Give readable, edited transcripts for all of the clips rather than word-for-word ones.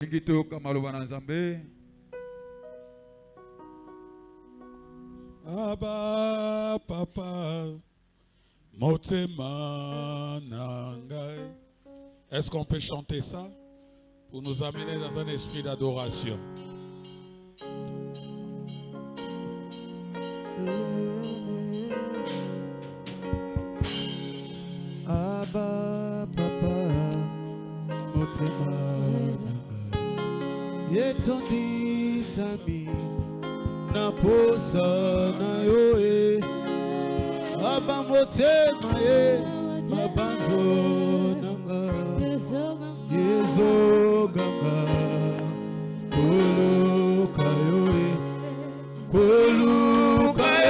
Ingito kamaloba na Nzambe. Abba papa motema nangai. Est-ce qu'on peut chanter ça pour nous amener dans un esprit d'adoration? Abba papa motema yetondi sami na posa na yoe Abba motema ye mabanzo nanga yezo ganga koluka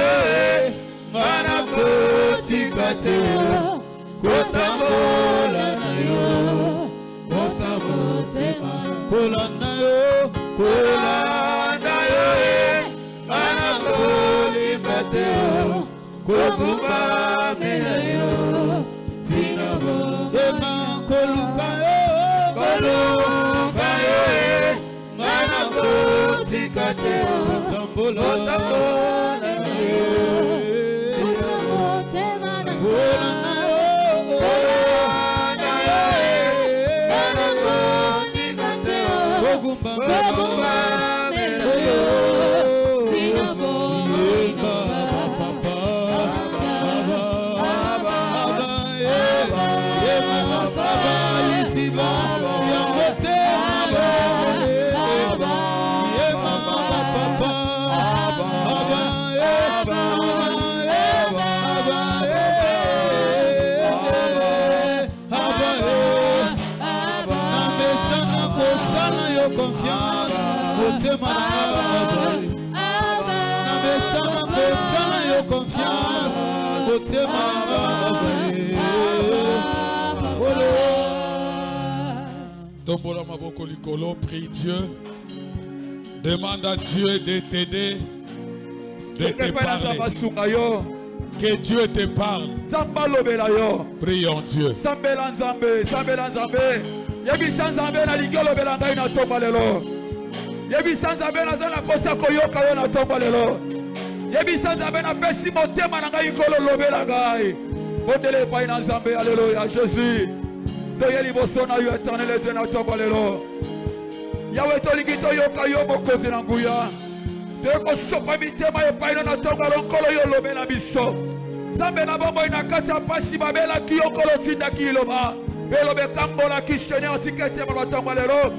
yoe ngana kotika te kotambola na yo posa motema kola na yo ngana kolika te kokumba mela yo tinabo ema koluka yo ngana kotika te kotambola na yo posa motema na kola na Tombola maboko likolo, prie Dieu. Demande à Dieu de t'aider, de te parler. Que Dieu te parle. Prions Dieu. Alléluia, Jésus. Toyeli bosona yo éternel Dieu na tombalelo. Yahweh tolikito yo kayo mokozi na nguya. Teko sopa mitema yo paino na tongalo nkolo yo lobela biso. Zambe na bombo ina kata pasi babela kiyokolo tinda kiloba. Belo be kambola kishene osikete mo tombalelo.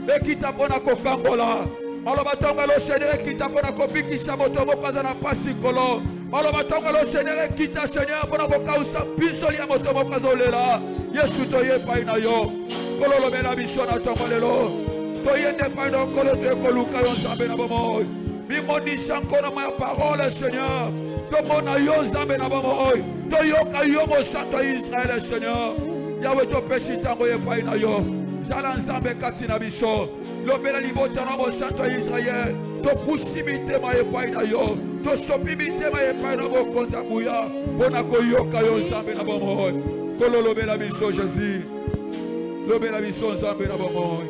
Bekita pona ko kambola. Maloba tongalo shenere kita pona ko bikisa motomo kaza na pasi kolo. Maloba tongalo shenere kita shenere pona ko kausa pisoli ya motomo kaza olela. Yesu toye paina yo kololo bela bisona tombalelo toyende paina kolo te koluka yo Nzambe na bomoy bimondi sankona ma parole Seigneur tomona yo Nzambe na bomoy toyoka yo mo santo Israël Seigneur Yahweh to pesi tango ye paina yo zala Nzambe katina biso lobela libota na mo santo Israël to pusimite ma ye paina yo to sopimite ma ye paina mo konza kuya bona koyoka yo Nzambe na bomoy Kololo bela biso Jésus. Lo bela biso Nzambe na bomoy.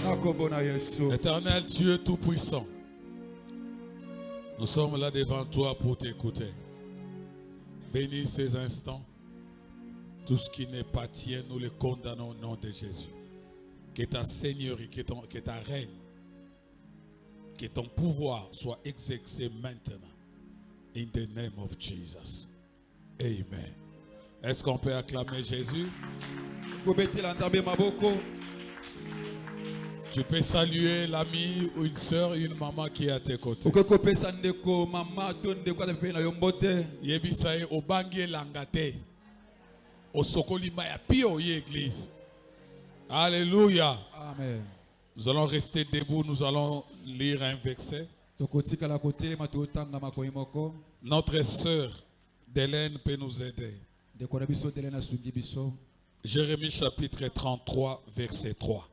Nakombo na Yesu. Éternel Dieu tout-puissant. Nous sommes là devant toi pour t'écouter. Bénis ces instants. Tout ce qui n'est pas tien, nous le condamnons au nom de Jésus. Que ta seigneurie, que ta règne, que ton pouvoir soit exercé maintenant. In the name of Jesus. Amen. Est-ce qu'on peut acclamer Jésus? Tu peux saluer l'ami ou une soeur, une maman qui est à tes côtés. Yebisaye obangi langate. Osokoli maya pio ye église. Alléluia. Amen. Nous allons rester debout, nous allons lire un verset. Notre sœur Délène peut nous aider. Jérémie chapitre 33, verset 3.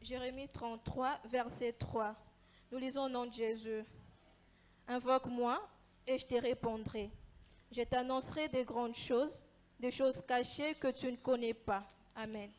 Jérémie 33, verset 3. Nous lisons au nom de Jésus. Invoque-moi et je te répondrai. Je t'annoncerai de grandes choses des choses cachées que tu ne connais pas. Amen.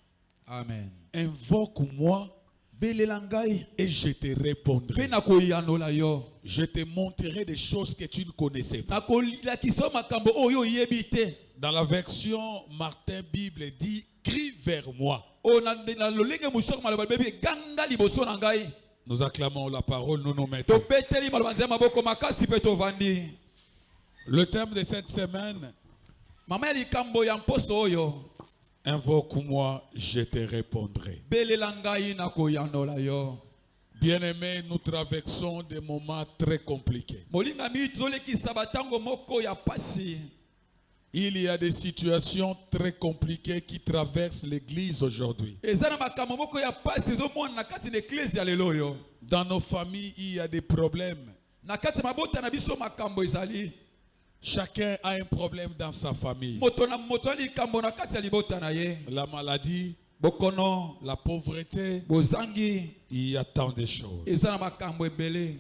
Amen. Invoque-moi Belela ngai et je te répondrai. mpe nakoyanola yo. Je te montrerai des choses que tu ne connaissais pas. Nakolakisa makambo oyo oyebi te. Dans la version Martin Bible dit crie vers moi. O na lolenge musoko maloba bebi ganga liboso na ngai. Nous acclamons la parole, nous nous mettons. Tobeteli maloba nzema maboko makasi pe tovandi. Le thème de cette semaine, Mama ya likambo ya mposo oyo. invoque-moi, je te répondrai. Belela ngai nakoyanola yo. Bien-aimés, nous traversons des moments très compliqués. Molinga mi tozolekisa batango moko ya pasi. Il y a des situations très compliquées qui traversent l'église aujourd'hui. Eza na makambo moko ya pasi ezomona na kati na eklise ya lelo oyo. Dans nos familles, il y a des problèmes. Na kati mabota na biso makambo ezali. Chacun a un problème dans sa famille. Moto na moto ali likambo na kati ya libota na ye. La maladie, Bokono, la pauvreté, bozangi, il y a tant de choses. eza na makambo ebele.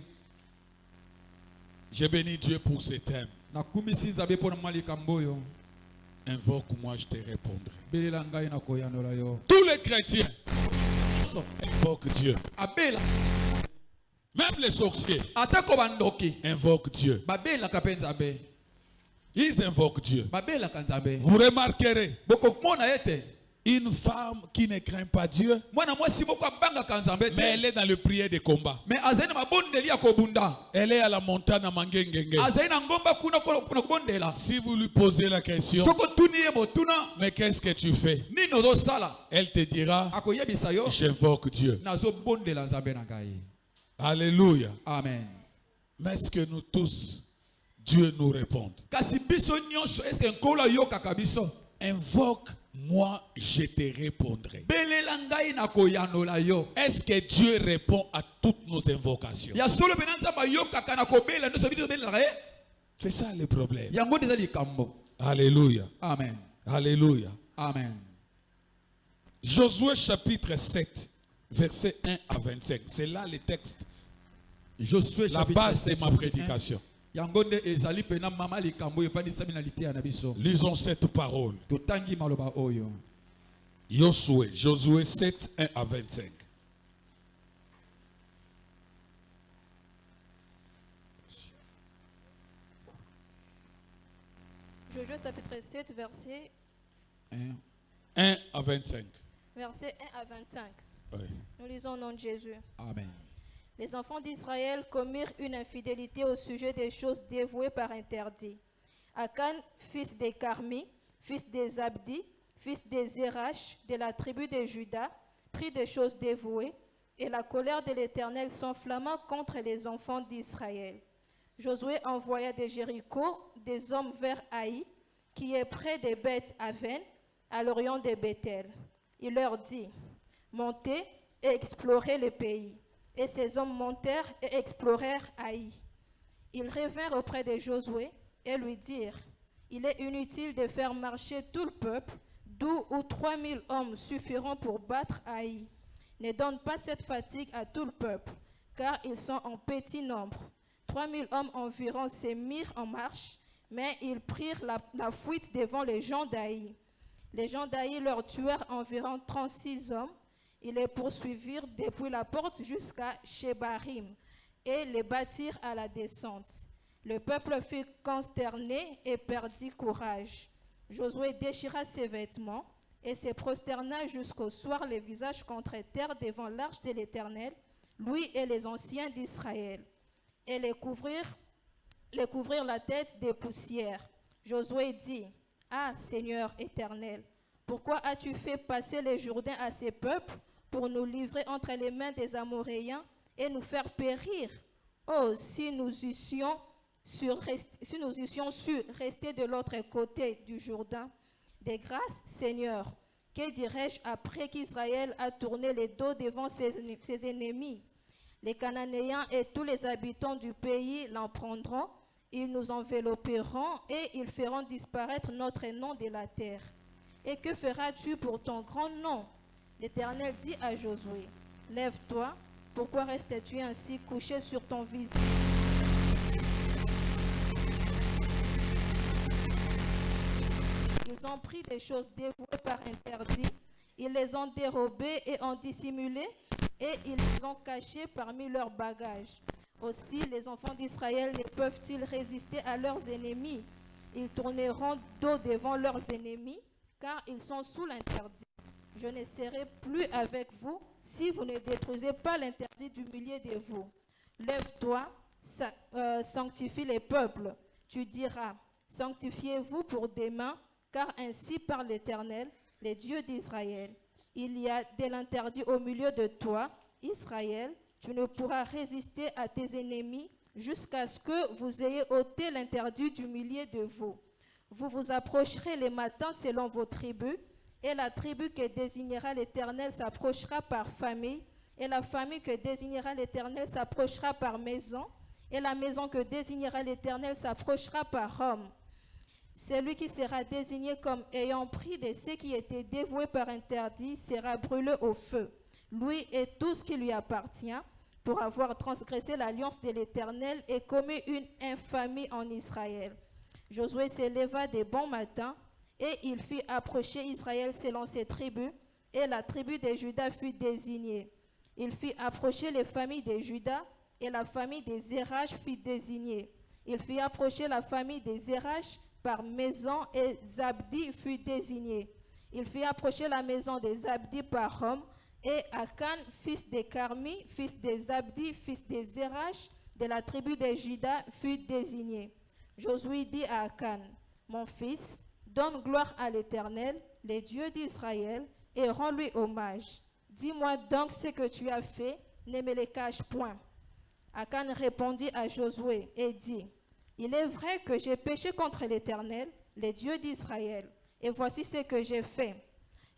Je bénis Dieu pour ce thème. Nakumisi nzabe pona mwa likambo oyo. Invoque-moi, je te répondrai. Belela ngai nakoyanola yo. Tous les chrétiens invoquent Dieu. Abela, Même les sorciers atako bandoki. invoquent Dieu. Babelaka mpe nzambe. Ils invoquent Dieu. Babelaka nzambe. Vous remarquerez, Bokomona ete. une femme qui ne craint pas Dieu, Mwana mwasi moko abangaka nzambe mais te. elle est dans le prière de combat. Mais azali na mabondeli ya kobunda. Elle est à la montagne à Mangengenge. Azali na ngomba kuna kobondela. Si vous lui posez la question, Soko tuni ye motuna. mais qu'est-ce que tu fais? Nini ozosala? Elle te dira, Akoyebisa yo. j'invoque Dieu. Nazobondela nzambe na ngai. Alléluia. Amen. Mais est-ce que nous tous, Dieu nous répond? Kasi biso nyonso eske nkola yokaka biso. Invoque-moi, je te répondrai. Belela ngai nakoyanola yo. Est-ce que Dieu répond à toutes nos invocations? Ya solo pena nzamba yokaka na kobela nso biso belela ye. C'est ça le problème. Yango ndeza likambo. Alléluia. Amen. Alléluia. Amen. Josué chapitre 7, versets 1 à 25. C'est là le texte, Josué la chapitre base de 7, ma verset 1. prédication. Yango nde ezali pena mama likambo efandisa mina litea na biso. Lisons cette parole. Totangi maloba oyo. Josué 7, 1 à 25. Josué chapitre 7, verset 1 à 25. Versets 1 à 25. Oui. Nous lisons au nom de Jésus. Amen. Les enfants d'Israël commirent une infidélité au sujet des choses dévouées par interdit. Akan, fils des Carmi, fils des Abdi, fils des Zérach, de la tribu de Juda, prit des choses dévouées, et la colère de l'Éternel s'enflamma contre les enfants d'Israël. Josué envoya de Jéricho des hommes vers Haï, qui est près des Beth-Aven, à l'orient de Bethel. Il leur dit, « Montez et explorez le pays. » Et ces hommes montèrent et explorèrent Haï. Ils revinrent auprès de Josué et lui dirent, « Il est inutile de faire marcher tout le peuple, 2 ou 3 000 hommes suffiront pour battre Haï. Ne donne pas cette fatigue à tout le peuple, car ils sont en petit nombre. 3 000 hommes environ se mirent en marche, mais ils prirent la fuite devant les gens d'Haï. Les gens d'Haï leur tuèrent environ 36 hommes. Ils les poursuivirent depuis la porte jusqu'à Shebarim et les battirent à la descente. Le peuple fut consterné et perdit courage. Josué déchira ses vêtements et se prosterna jusqu'au soir le visage contre terre devant l'arche de l'Éternel, lui et les anciens d'Israël, et les couvrirent la tête de poussière. Josué dit, « Ah, Seigneur éternel, pourquoi as-tu fait passer le Jourdain à ces peuples pour nous livrer entre les mains des Amoréens et nous faire périr? Oh, si nous eussions su rester de l'autre côté du Jourdain. De grâce, Seigneur, que dirais-je après qu'Israël a tourné le dos devant ses ennemis? Les Cananéens et tous les habitants du pays l'en prendront, ils nous envelopperont et ils feront disparaître notre nom de la terre. Et que feras-tu pour ton grand nom? » L'Éternel dit à Josué, « Lève-toi, pourquoi restes-tu ainsi couché sur ton visage? » Ils ils ont pris des choses dévouées par interdit, ils les ont dérobées et ont dissimulées, et ils les ont cachées parmi leurs bagages. Aussi, les enfants d'Israël ne peuvent-ils résister à leurs ennemis? Ils tourneront dos devant leurs ennemis, car ils sont sous l'interdit. Je ne serai plus avec vous si vous ne détruisez pas l'interdit du milieu de vous. Lève-toi, sanctifie les peuples. Tu diras, sanctifiez-vous pour demain, car ainsi parle l'Éternel, le Dieu d'Israël. Il y a de l'interdit au milieu de toi, Israël. Tu ne pourras résister à tes ennemis jusqu'à ce que vous ayez ôté l'interdit du milieu de vous. Vous vous approcherez les matins selon vos tribus, et la tribu que désignera l'Éternel s'approchera par famille, et la famille que désignera l'Éternel s'approchera par maison, et la maison que désignera l'Éternel s'approchera par homme. Celui qui sera désigné comme ayant pris de ceux qui étaient dévoués par interdit sera brûlé au feu, lui et tout ce qui lui appartient, pour avoir transgressé l'alliance de l'Éternel et commis une infamie en Israël. Josué se leva de bon matin, et il fit approcher Israël selon ses tribus, et la tribu de Juda fut désignée. Il fit approcher les familles de Juda, et la famille des Zérach fut désignée. Il fit approcher la famille des Zérach par maison, et Zabdi fut désigné. Il fit approcher la maison des Zabdi par homme, et Akan, fils de Carmi, fils de Zabdi, fils de Zérach, de la tribu de Juda, fut désigné. Josué dit à Akan, mon fils, donne gloire à l'Éternel, le Dieu d'Israël, et rends-lui hommage. Dis-moi donc ce que tu as fait, ne me le cache point. Akan répondit à Josué et dit, il est vrai que j'ai péché contre l'Éternel, le Dieu d'Israël, et voici ce que j'ai fait.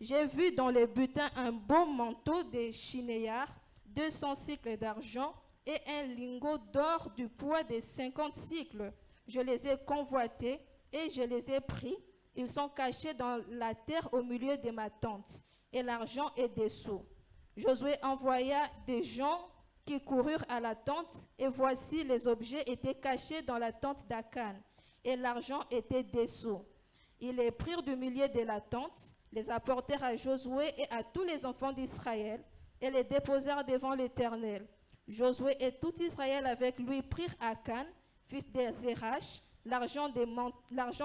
J'ai vu dans le butin un beau manteau de chinéar, 200 cycles d'argent, et un lingot d'or du poids de 50 cycles. Je les ai convoités et je les ai pris. Ils sont cachés dans la terre au milieu de ma tente, et l'argent est dessous. Josué envoya des gens qui coururent à la tente, et voici les objets étaient cachés dans la tente d'Akan, et l'argent était dessous. Ils les prirent du milieu de la tente, les apportèrent à Josué et à tous les enfants d'Israël, et les déposèrent devant l'Éternel. Josué et tout Israël avec lui prirent Akan, fils de Zérach, l'argent,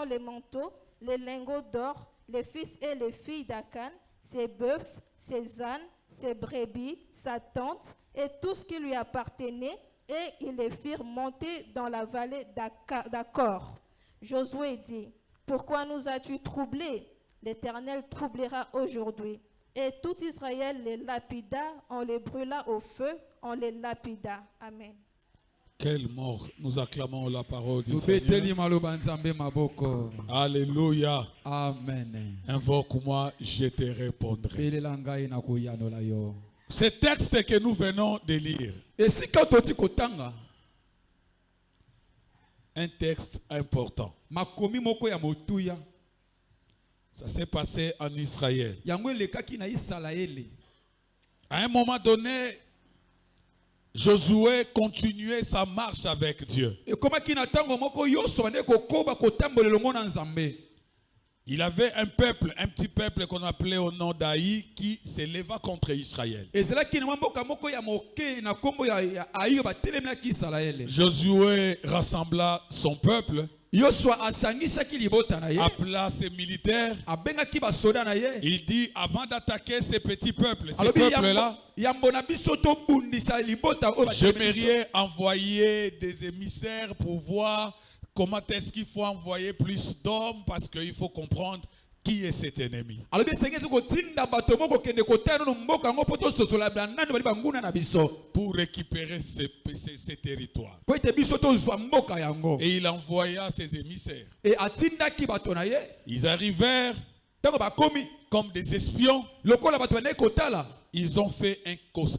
les manteaux, les lingots d'or, les fils et les filles d'Akan, ses bœufs, ses ânes, ses brebis, sa tente, et tout ce qui lui appartenait, et ils les firent monter dans la vallée d'Accor. Josué dit, pourquoi nous as-tu troublés? L'Éternel troublera aujourd'hui. Et tout Israël les lapida, on les brûla au feu, on les lapida. Amen. Quelle mort. Nous acclamons la parole du Seigneur. Alléluia. Amen. Invoque-moi, je te répondrai. Ce texte que nous venons de lire, un texte important. Ça s'est passé en Israël. À un moment donné, Josué continuait sa marche avec Dieu. Il avait un peuple, un petit peuple qu'on appelait au nom d'Aï, qui s'éleva contre Israël. Josué rassembla son peuple, appela ses militaires. Il dit, avant d'attaquer ces petits peuples, ces peuples-là, j'aimerais envoyer des émissaires pour voir comment est-ce qu'il faut envoyer plus d'hommes, parce qu'il faut comprendre qui est cet ennemi. Pour récupérer ces territoires. Et il envoya ses émissaires. Ils arrivèrent comme des espions. Ils ont fait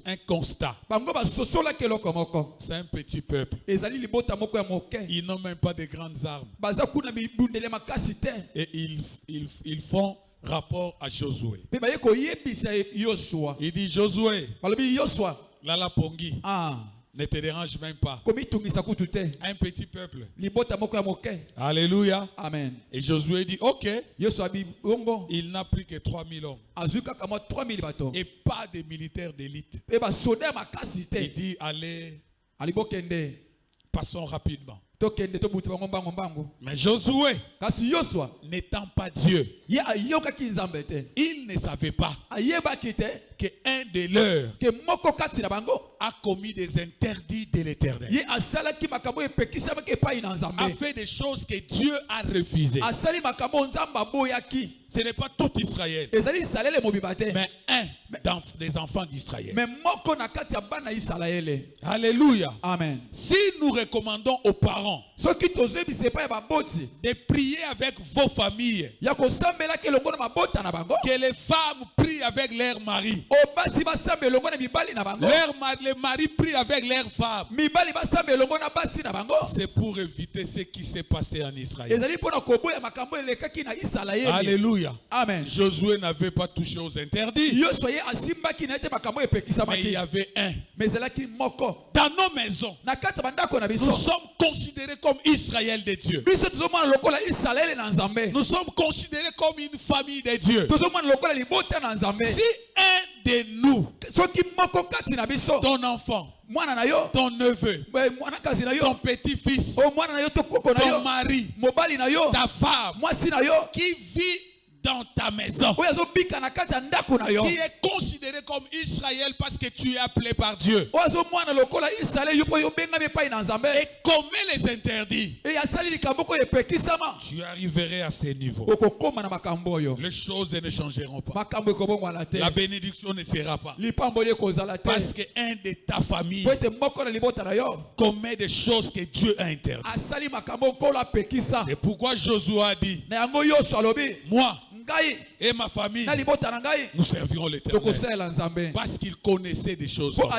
un constat. C'est un petit peuple. Ils n'ont même pas de grandes armes. Et ils font rapport à Josué. Il dit, Josué, Lala Pongi, ne te dérange même pas. Un petit peuple. Alléluia. Amen. Et Josué dit, ok, il n'a plus que 3000 hommes. Et pas de militaires d'élite. Il dit, allez, passons rapidement. Mais Josué, n'étant pas Dieu, il ne savait pas qu'un des leurs a commis des interdits de l'Éternel. A fait des choses que Dieu a refusées. Ce n'est pas tout Israël, mais un des enfants d'Israël. Alléluia. Amen. Si nous recommandons aux parents de prier avec vos familles, que les femmes prient avec leurs maris, les maris prient avec leurs femmes, c'est pour éviter ce qui s'est passé en Israël. Alléluia. Amen. Josué n'avait pas touché aux interdits, mais il y avait un. Dans nos maisons, nous sommes considérés comme Israël de Dieu. Nous sommes considérés comme une famille de Dieu. Si un de nous, ton enfant, ton neveu, ton petit-fils, ton mari, ta femme, qui vit dans ta maison, qui est considéré comme Israël parce que tu es appelé par Dieu, et commet les interdits, tu arriverais à ce niveau. Les choses ne changeront pas. La bénédiction ne sera pas. Parce qu'un de ta famille commet des choses que Dieu a interdites. C'est pourquoi Josué a dit, moi et ma famille, nous servirons l'Éternel. Parce qu'il connaissait des choses comme ça.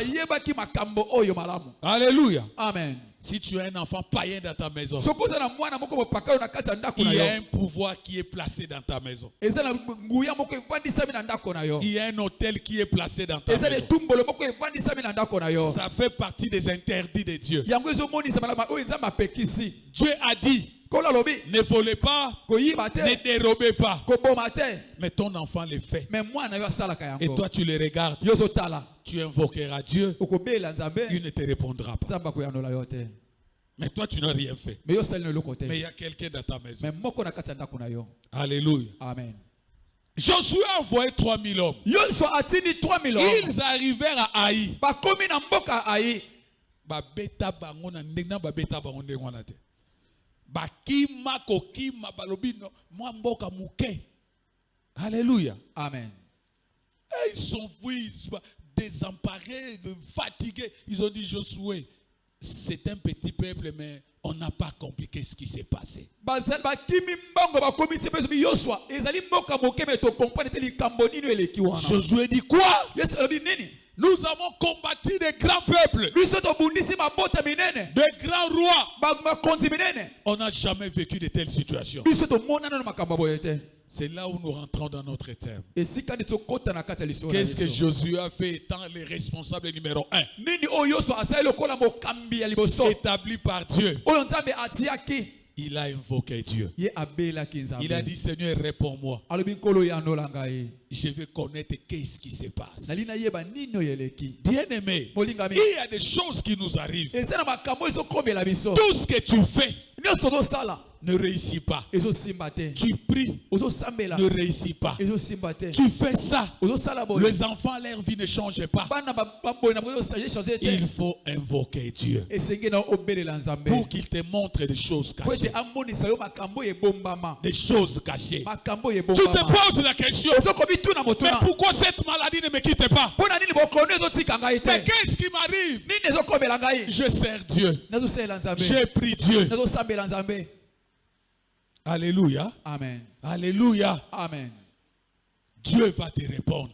Alléluia. Amen. Si tu as un enfant païen dans ta maison, il y a un pouvoir qui est placé dans ta maison. Il y a un hôtel qui est placé dans ta maison. Ça fait partie des interdits de Dieu. Dieu a dit, ne volez pas, ne dérobez pas. Mais ton enfant le fait. Et toi tu le regardes. Tu invoqueras Dieu. Il ne te répondra pas. Mais toi tu n'as rien fait. Mais il y a quelqu'un dans ta maison. Alléluia. Amen. Josué a envoyé 3000 hommes. Ils arrivèrent à Haï. Alléluia. Amen. Et ils sont désemparés, fatigués. Ils ont dit, Josué, c'est un petit peuple, mais on n'a pas compris ce qui s'est passé. Josué dit quoi? Nous avons combattu des grands peuples, des grands rois. On n'a jamais vécu de telles situations. C'est là où nous rentrons dans notre thème. Qu'est-ce que Josué a fait étant le responsable numéro 1, établi par Dieu? Il a invoqué Dieu. Il a dit, Seigneur, réponds-moi. Je veux connaître qu'est-ce qui se passe. Bien-aimé, il y a des choses qui nous arrivent. Tout ce que tu fais ne réussit pas. Tu pries, ne réussit pas. Tu fais ça, les enfants, leur vie ne change pas. Il faut invoquer Dieu pour qu'il te montre des choses cachées. Des choses cachées. Tu te poses la question, mais pourquoi cette maladie ne me quitte pas? Mais qu'est-ce qui m'arrive? Je sers Dieu. J'ai pris Dieu. Alléluia. Amen. Alléluia. Amen. Dieu va te répondre.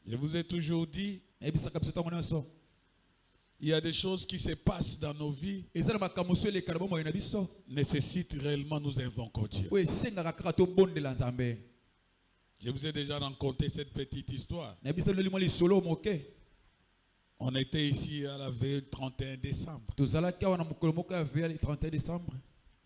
Je vous ai toujours dit, il y a des choses qui se passent dans nos vies, nécessitent réellement nous invoquons Dieu. Je vous ai déjà raconté cette petite histoire. On était ici à la veille 31 décembre. tozalaki awa na mokolo moko ya veille le 31 décembre.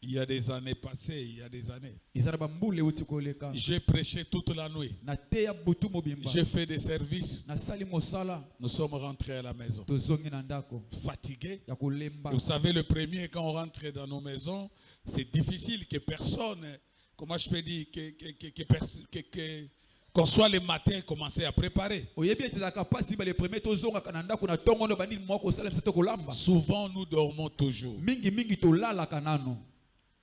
Il y a des années passées, il y a des années. Ezala bambule euti koleka. J'ai prêché toute la nuit. Na te ya butu mobimba. J'ai fait des services. Na sali mosala. Nous sommes rentrés à la maison. Tozongi na ndako. Fatigués. Ya kolemba. Vous savez, le premier, quand on rentre dans nos maisons, c'est difficile que personne, comment je peux dire, qu'on soit le matin, commencer à préparer. Souvent, nous dormons toujours.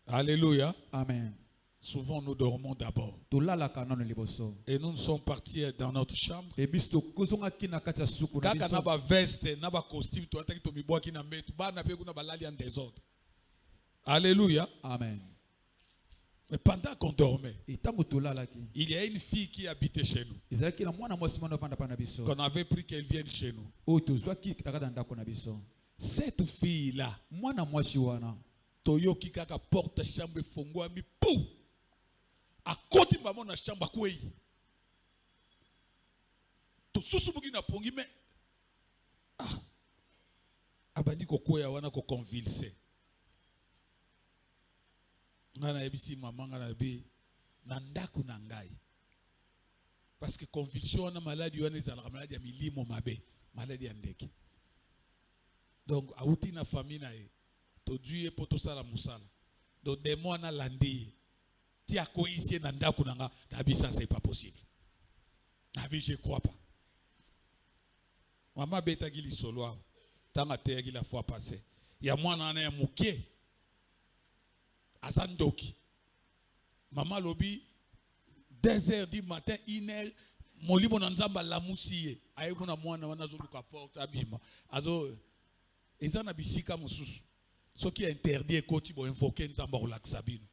Alléluia. Amen. Souvent, nous dormons d'abord. Et nous sommes partis dans notre chambre. Quand on a veste, on a costume, alléluia. Amen. Mais pendant qu'on dormait, il y a une fille qui habitait chez nous. Qu'on avait pris qu'elle vienne chez nous. Cette fille-là, Toyoki kaka porte chambre fongwa mi pou. A côté maman na chambre kwei. To susu bugi na pongi me. Ah. Abandi ko kwea wana ko convulser. Ngana ebisi maman ngana bi na ndaku na ngai. Parce que convulsion na maladie wana ezala maladie ya milimo mabe, maladie ya ndeke. Donc auti na famille na ye. To Dieu pour tout ça la musala. Donc des mois na landi. Ti a ici na ndaku nanga, tabi ça c'est pas possible. Nabi je crois pas. Maman beta gili solo. Tanga te gili la fois passée. Ya mwana na mukie. Azandoki. Maman lobi 2h du matin, 1h molimo na nzamba la musiye. Ayebu na mwana wana zo luka porte abima. Azo ezana bisika mususu. Ce qui est interdit et qui va invoquer nzamba relaxabino.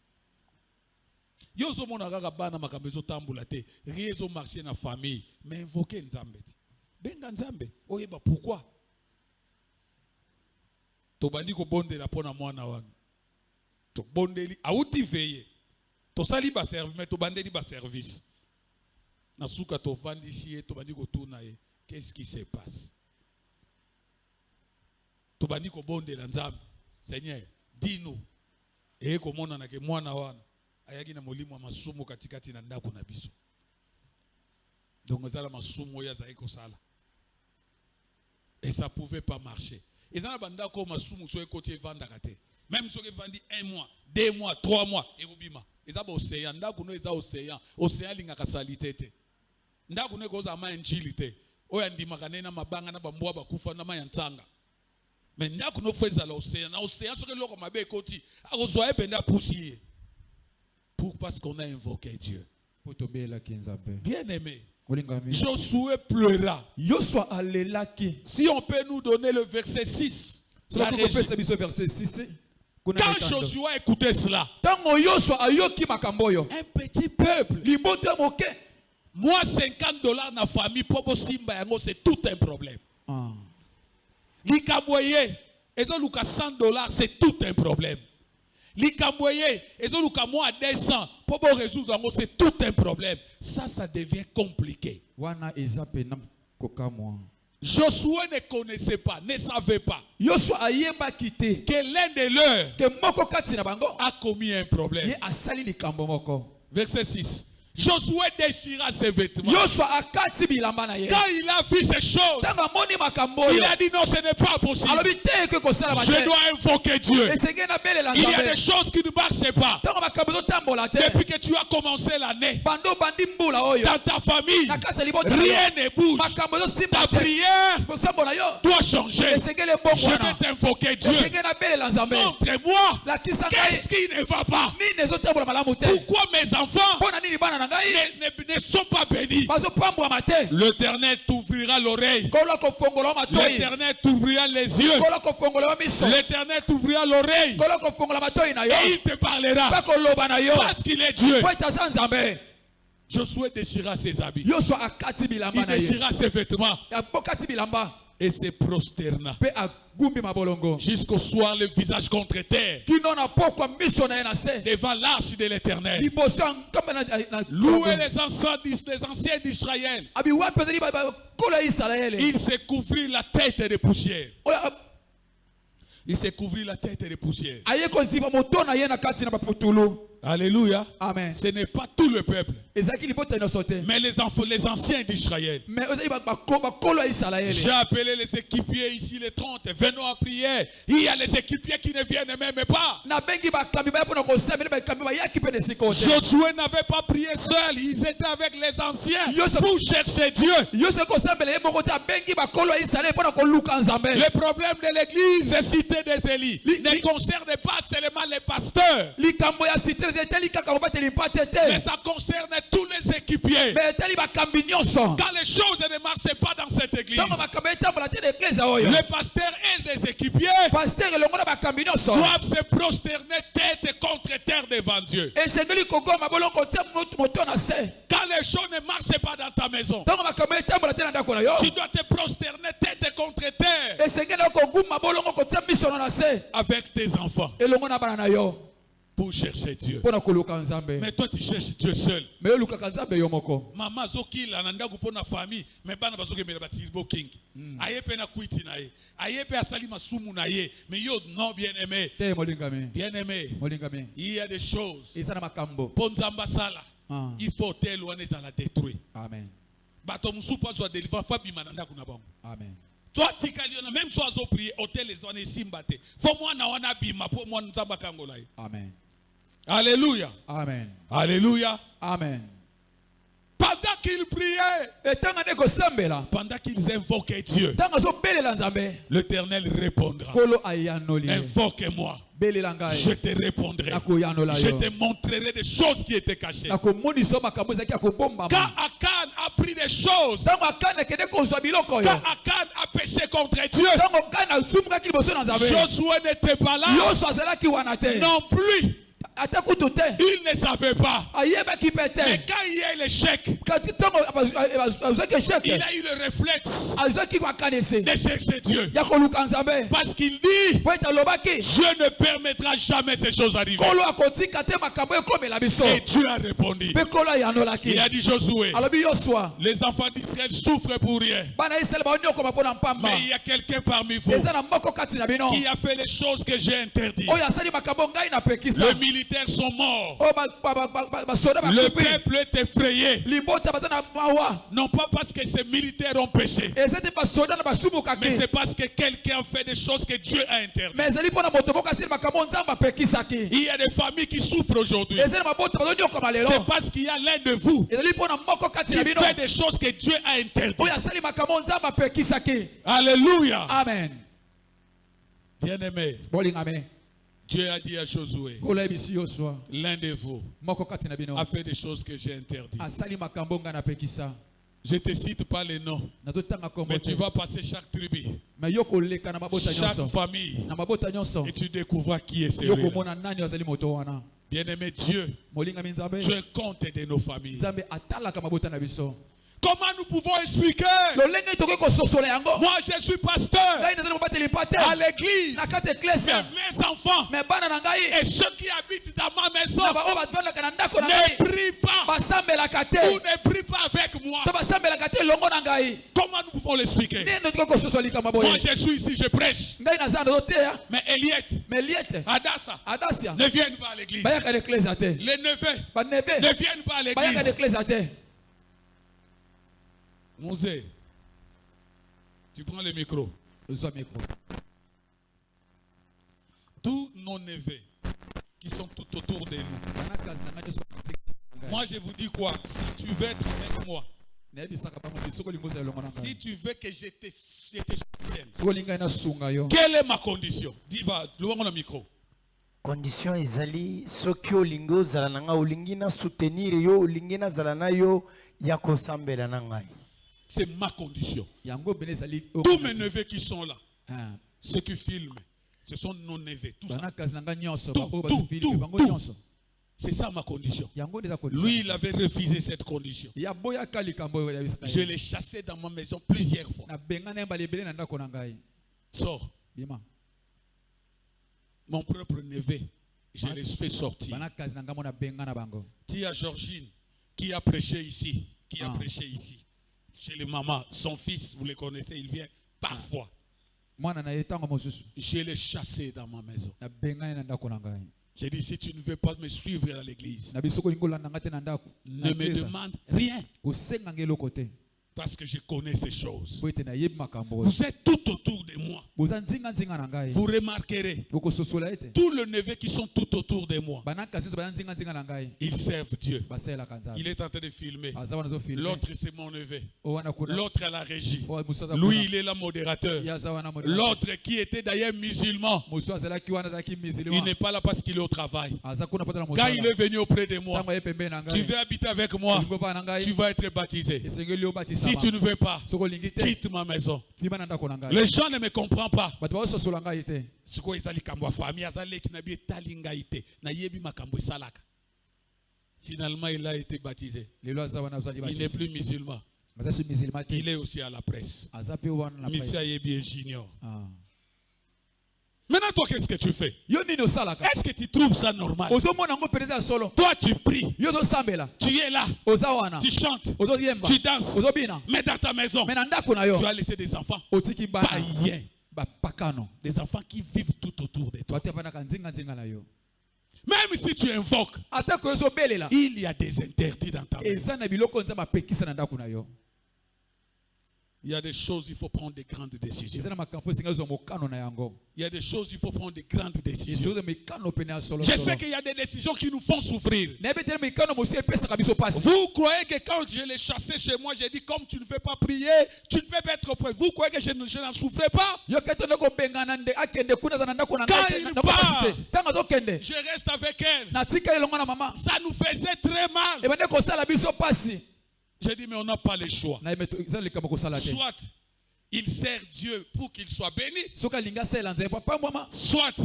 Yo zo mona kaka bana makambezo tambulate, riezo marcher na famille, mais invoquer nzambe. Benga nzambe, oyeba pourquoi? To bandi ko bonde la pona mwana wana. To bondeli auti veye. To sali ba service, mais to bandeli ba service. Na suka to vandi chier, to bandi ko tuna ye. Qu'est-ce qui se passe? To bandi ko bonde la nzambe. Seigneur, dis-nous. Et comment on a que moi na wana ayaki na molimo masumu katikati na ndako na biso. Donc ezala masumu ya zaiko sala. Et ça pouvait pas marcher. Ezala bandako masumu so ekoti vanda kate. Même so ke vandi 1 mois, 2 mois, 3 mois et ubima. Ezaba océan ndako no eza océan. Océan linga kasalite te. Ndako no koza ma injili te. Oya ndima kanena mabanga na bambwa bakufa na mayantsanga. Mais nous avons fait l'océan. L'océan, c'est que l'eau comme abe koti. Arozoe penda poussier. Pour parce qu'on a invoqué Dieu. Bien aimé. Josué pleura. Si on peut nous donner le verset 6. Quand Josué écoutait cela. Un petit peuple. Moi, $50 na famille. Pour Simba, c'est tout un problème. Likamboye, ezoluka $100, c'est tout un problème. Likamboye, ezoluka moi 200, pour résoudre c'est tout un problème. Ça devient compliqué. Josué ne connaissait pas, ne savait pas que l'un de leurs a commis un problème. Verset 6. Josué déchira ses vêtements. Quand il a vu ces choses, il a dit non, ce n'est pas possible. Je dois invoquer Dieu. Il y a des choses qui ne marchent pas. Depuis que tu as commencé l'année, dans ta famille, rien ne bouge. Ta prière doit changer. Je vais t'invoquer Dieu. Montre-moi qu'est-ce qui ne va pas. Pourquoi mes enfants ne sont pas bénis? L'Éternel t'ouvrira l'oreille. L'Éternel t'ouvrira les yeux. L'Éternel t'ouvrira l'oreille. Et il te parlera. Parce qu'il est Dieu. Josué déchira ses habits. Il déchira ses vêtements. et se prosterna. pe agumbi mabolongo Jusqu'au soir, le visage contre terre, kino na pokwa miso na ye na se devant l'arche de l'Éternel. liboso ya nkamba na Louez les anciens d'Israël. abi wapi ezali bakolo ya Isalaele Il se couvrit la tête de poussière. oyo Il se couvrit la tête de poussière. aye koziba moto na ye na kati na baputulu. Alléluia. Amen. Ce n'est pas tout le peuple, ezalaki libota nyonso te mais les anciens d'Israël. mais ezali bakolo ya Isalaele. J'ai appelé les équipiers ici, les 30. Venons à prière. Il y a les équipiers qui ne viennent même pas. nabengi bakambi baya mpona kosambela bakambi bayaki mpe na esika oyo te. Josué n'avait pas prié seul. Ils étaient avec les anciens pour chercher Dieu. yo soki kosambela ye moko te abengi bakolo ya Isalaele mpona koluka nzambe. Le problème de l'église cité des Élis ne concerne pas seulement les pasteurs, likambo ya site etali kaka kobateli mpate mais te ça concerne tous les équipiers. me etali bakambi nyonso. Quand les choses ne marchent pas dans cette église, ntango makambo etambola te na eklesa oyo les pasteurs et les équipiers paster elongo na bakambi nyonso doivent se prosterner tête contre terre devant Dieu. esengeli kogoma bolongo tia moto na se. Quand les choses ne marchent pas dans ta maison, ntango makambo etambola te na ndako na yo tu dois te prosterner tête contre terre esengeli koguma bolongo kotia miso na se avec tes enfants elongo na bana na yo pour chercher Dieu. mpona koluka nzambe. Mais toi, tu cherches Dieu seul. me yo olukaka nzambe yo moko. Maman zokila na ndako pona famille mais bana bazokemela batilbo king aye pe na kuiti na ye aye pe asali masumu na ye mais yo non bien aimé te molingami bien-aimé, il y a des choses eza na makambo. ponzamba sala Ah. il faut tel wana ezala détruit Amen. bato musu po azwa deliver fa bima na ndako na bango. Amen. Toi tikali ona même so azo prier hôtel ezwana esimba te fo mwana wana bima po mwana nzamba kangola ye. Amen. Alléluia. Amen. Alléluia. Amen. Pendant qu'ils priaient, etanga nde kosambela pendant qu'ils invoquaient Dieu, ntango azobelela nzambe l'Éternel répondra. kolo ayanoli ye. Invoque-moi, belela ngai je te répondrai. nakoyanola Je yo te montrerai des choses qui étaient cachées. nakomonisa yo makambo ezalaki ya kobombama. Quand Akan a pris des choses, ntango akani akende kozwa biloko oyo quand Akan a péché contre Dieu, ntango kani azumukaki liboso na nzambe Josué n'était pas là yoso azalaki wana te non plus. ata kutu te Il ne savait pas. ayebaki mpe Mais te quand il y a eu l'échec, kati ntango azwaki il esheke a eu le réflexe azwaki makanisi de chercher Dieu. ya koluka nzambe Parce qu'il dit, po ete alobaki Dieu ne permettra jamais ces choses arriver. kolo akotika te makambo ekomela biso Et Dieu a répondu. mpe kolo ayanolaki Il a dit Josué, alobi yoswa les enfants d'Israël souffrent pour rien. bana ya isalaele baonyokoma mpo na mpamba Mais il y a quelqu'un parmi vous eza na moko kati na bino qui a fait les choses que j'ai interdites. oyo asali makambo ngai napekisa Les militaires sont morts. oyo basoda Le bakufi peuple est effrayé. libota baza na mawa Non pas parce que ces militaires ont péché, eza te basoda na mais basumukaki c'est parce que quelqu'un fait des choses que Dieu a interdites. me ezali mpo na moto moko asili makambo nzambe apekisaki Il y a des familles qui souffrent aujourd'hui. eza na mabota bazonyokoma lelo C'est parce qu'il y a l'un de vous ezali mpo na moko kati qui na bino fait des choses que Dieu a interdites. oyo asali makambo nzambe apekisaki. Alléluia. Amen. Bien-aimé, bolingame Dieu a dit à Josué, kolo yebisi yoswa l'un de vous moko kati na bino a fait des choses que j'ai interdites. asali makambo ngai napekisa. Je te cite pas les noms, nazotanga kombo mais te tu vas passer chaque tribu, me yo koleka na mabota chaque nyonso famille, na mabota nyonso et tu découvras qui est yo celui-là. komona nani azali moto wana. Bien-aimé Dieu, molingami nzambe tu es compte de nos familles. nzambe atalaka mabota na biso Comment nous pouvons expliquer? lolenge tokoki kososola yango. Moi, je suis pasteur ngai nazali mobateli mpa te à l'église. na kati eklesa Mais mes enfants me bana na ngai et ceux qui habitent dans ma maison na baoyo bavandaka na ndako na ne ngai prient pas basambelaka ou te ne prient pas avec moi. to basambelaka te elongo na ngai. Comment nous pouvons l'expliquer? nini tokoki kososola likambo boye. Moi, je suis ici, je prêche. ngai naza nazoteya Mais Eliette, me liete Adassa adasia ne viennent pas à l'église. bayaka na eklesa te Les neveux baneve ne viennent pas à bayaka na l'église. eklesa te. Mosé, tu prends le micro. ozwa mikro Tous nos neveux qui sont tout autour de nous. bana kasi na ngai nyonso Moi, je vous dis quoi? Si tu veux être avec moi, nayebisaka bango nde soki olingi ozala elongo na si ngai tu veux que je te soutienne, soki olingi ngai nasunga yo quelle est ma condition? Dis, va, louango le micro. condition ezali soki olingi ozala na ngai olingi na soutenir yo olingi nazala na yo ya kosambela na ngai. C'est ma condition. yango bene ezali Tous mes neveux qui sont là, Ah, ceux qui filment, ce sont nos neveux. Tout ça. bana kasi na ngai nyonso Tout, baoyo tout, bazofili tout, bango tout. nyonso C'est ça ma condition. Yango ndeza condition. Lui, il avait refusé cette condition. Ya boya kali kambo ya bisaka. Je l'ai chassé dans ma maison plusieurs fois. Na benga na balebele na ndako na ngai. Sors. Bima. Mon propre neveu, je l'ai fait sortir. Bana kazi na ngamo na benga na bango. Tia Georgine, qui a prêché ici, Ah. prêché ici, chez les mamans, son fils, vous le connaissez, il vient parfois. Mwana na yetango mosusu. Je l'ai chassé dans ma maison. Na benga na ndako na ngai. J'ai dit, si tu ne veux pas me suivre à l'église, Na bisoko lingola na ngate na ndako. ne me demande rien, Kosenga ngelo kote. parce que je connais ces choses. Boite na yebi makambo. Vous êtes tout autour de moi. Boza nzinga nzinga na ngai. Vous remarquerez, Boko sosola ete. tous les neveux qui sont tout autour de moi, Bana kazi bana nzinga nzinga na ngai. ils servent Dieu. Basela kanza. Il est en train de filmer. Azawa na zo filme. L'autre, c'est mon neveu. Owana kuna. L'autre à la régie. O musaza. Lui, il est le modérateur. Yazawa na mo. L'autre qui était d'ailleurs musulman, Musaza la kiwana za kimizili. il n'est pas là parce qu'il est au travail. Azakuna pata na Quand musala. il est venu auprès de moi, Tango ye pembe na ngai. tu veux habiter avec moi, Lingo pa na ngai. tu vas être baptisé. Esengeli yo batisa. Si tu ne veux pas, soko lingi te. quitte ma maison. Liba na ndako na ngai. Les gens ne me comprennent pas. Bato ba sosola ngai te. Siko ezali kambo ya famille azali ki na bi etali ngai te na yebi makambo esalaka. Finalement, il a été baptisé. Lelo azawa na uzali Il n'est batisa. plus musulman. Mazashi mizilima te. Il est aussi à la presse. Azape wana na Mifia presse. yebi est junior. Ah. Maintenant, toi, qu'est-ce que tu fais? Yo nini osalaka? Est-ce que tu trouves ça normal? Ozomona ngo pereza solo. Toi, tu pries. Yo zo sambela. Tu es là. Ozawana. Tu chantes. Ozo yemba. Tu danses. Ozobina. Mais dans ta maison, Mais na ndako na yo. tu as laissé des enfants Otiki bana. païens. Ba pakano. Des enfants qui vivent tout autour de toi. Twate bana kanzinga nzinga na yo. Même si tu invoques, Ata ko zo belela. il y a des interdits dans ta maison. Eza na biloko nza mapekisa na ndako na yo. Il y a des choses, il faut prendre des grandes décisions. Eza na makampo singa zo mokano na yango. Il y a des choses, il faut prendre des grandes décisions. Ezo de mekano pena solo. Je sais qu'il y a des décisions qui nous font souffrir. Na bete mekano mosi epesa kabiso pasi. Vous croyez que quand je l'ai chassé chez moi, j'ai dit comme tu ne veux pas prier, tu ne peux pas être prêt. Vous croyez que je n'en souffrais pas? Yo keto ndako bengana nde akende kuna za ndako na Quand ngate il na part, kapasite. Tanga zo kende. Je reste avec elle. Na tika elonga na mama. Ça nous faisait très mal. Ebane ko sala biso pasi. J'ai dit mais on n'a pas le choix. Na emeto za likamo ko sala te. Soit il sert Dieu pour qu'il soit béni, Soka linga sela nze papa mwama. soit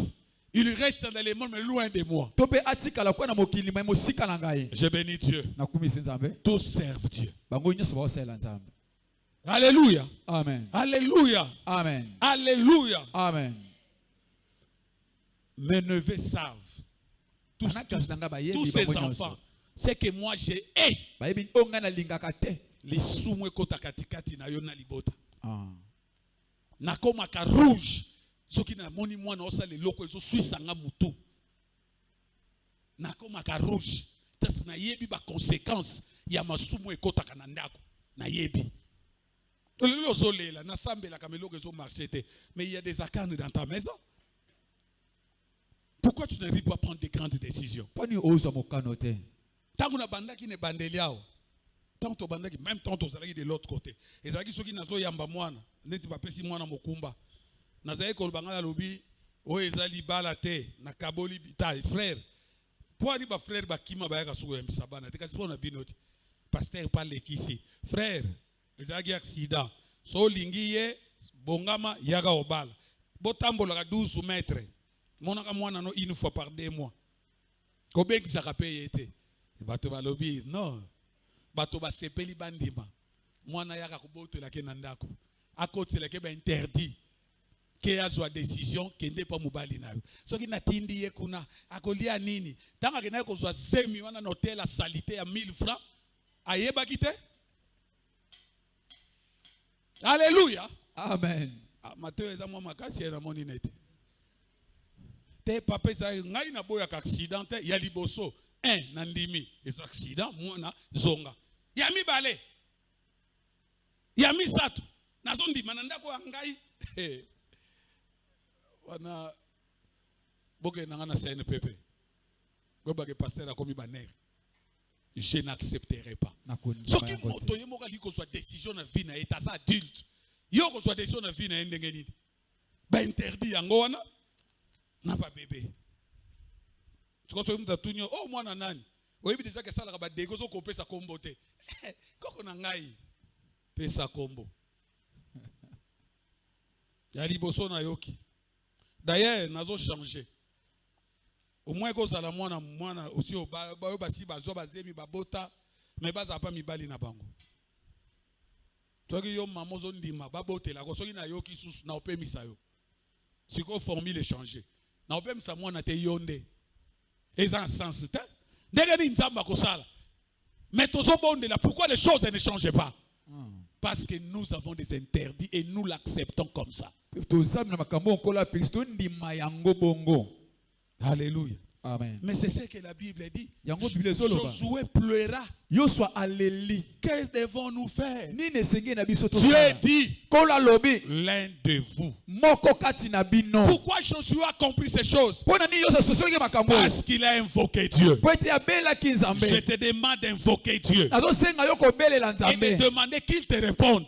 il reste dans les mondes mais loin de moi. Tope atika la kwa na mokili mai mosika na ngai. Je bénis Dieu. Na kumisi nzambe. Tous servent Dieu. Bango nyoso ba sela nzambe. Alléluia. Amen. Alléluia. Amen. Alléluia. Amen. Mes neveux savent. Tous ces enfants. C'est que moi j'ai Bayebi onga na lingaka te. les soumwe kota katikati na yo na libota. Ah. Nakomaka rouge. Soki na moni mwana osa le loko ezo suisanga mutu. Nakomaka rouge. Tasi na yebi ba conséquence ya masumu ekota kanandako. Na yebi. Lelo zolela na sambela kameloko ezo marcher te. Mais il y a des arcanes dans ta maison. Pourquoi tu n'arrives pas à prendre des grandes décisions? Poni ozo mokano te. Tango na bandaki ne bandeliao. Tant to bandaki même tant to zalaki de l'autre côté. Ezalaki soki nazo yamba mwana, neti ba pesi mwana mokumba. Nazaye ko bangala lobi o ezali bala te na kaboli bitai frère. Poani ba frère ba kima ba yaka suko yambisa bana. Te kasi pona binoti. Pasteur parle kisi. Frère, ezalaki accident. So lingiye bongama yaga obala. Botambola ka 12 mètres. Monaka mwana no une fois par 2 mois. Kobek zakape yete. Bato balobi non. Bato ba sepeli bandima. Mwana yaka kubotela ke nandako. Akotela ke ba interdit. Ke azwa décision kende pa mobali nayo. Soki natindi ye kuna akolia nini? Tanga ke nayo kozwa zemi wana na hotel a salité ya 1000 francs. Ayeba kite? Alléluia. Amen. Mateo eza mwa makasi na moni net. Te papa za ngai na boya ka accident ya liboso. Nandimi es accident mwana zonga. Ya mibale. Ya misatu. Nazo ndima nandako ya ngai. Wana boke nanga na CNPP. Goba ke pasteur a commis baner. Je n'accepterai pas. Soki moto ye moka liko soit décision na vie na état adulte. Yo ko soit décision na vie na ndenge nini. Ba interdit yango wana na ba bébé. Tu vois, tu oh, moi, nanani. Oui, déjà que ça, la ba dégozo ko pesa kombo te. Koko na ngai. Pesa kombo. Ya liboso na yoki. D'ailleurs, nazo changer. Au moins que ça la mwana aussi au basi bazo bazemi babota mais baza pas mibali na bango. Toki yo mamozo ndima babotela ko soki na yo ki susu na opemisa yo. Siko formule changer. Na opemisa mwana te yonde. Eza sens te. Ndenge ni nzamba ko sala. Mais tozo bonde là pourquoi les choses ne changent pas? Parce que nous avons des interdits et nous l'acceptons comme ça. Alléluia. Amen. Mais c'est ce que la Bible dit. Josué pleura. Que devons-nous faire? Dieu dit l'un de vous. Pourquoi Josué a compris ces choses? Parce qu'il a invoqué Dieu. Je te demande d'invoquer Dieu et de demander qu'il te réponde.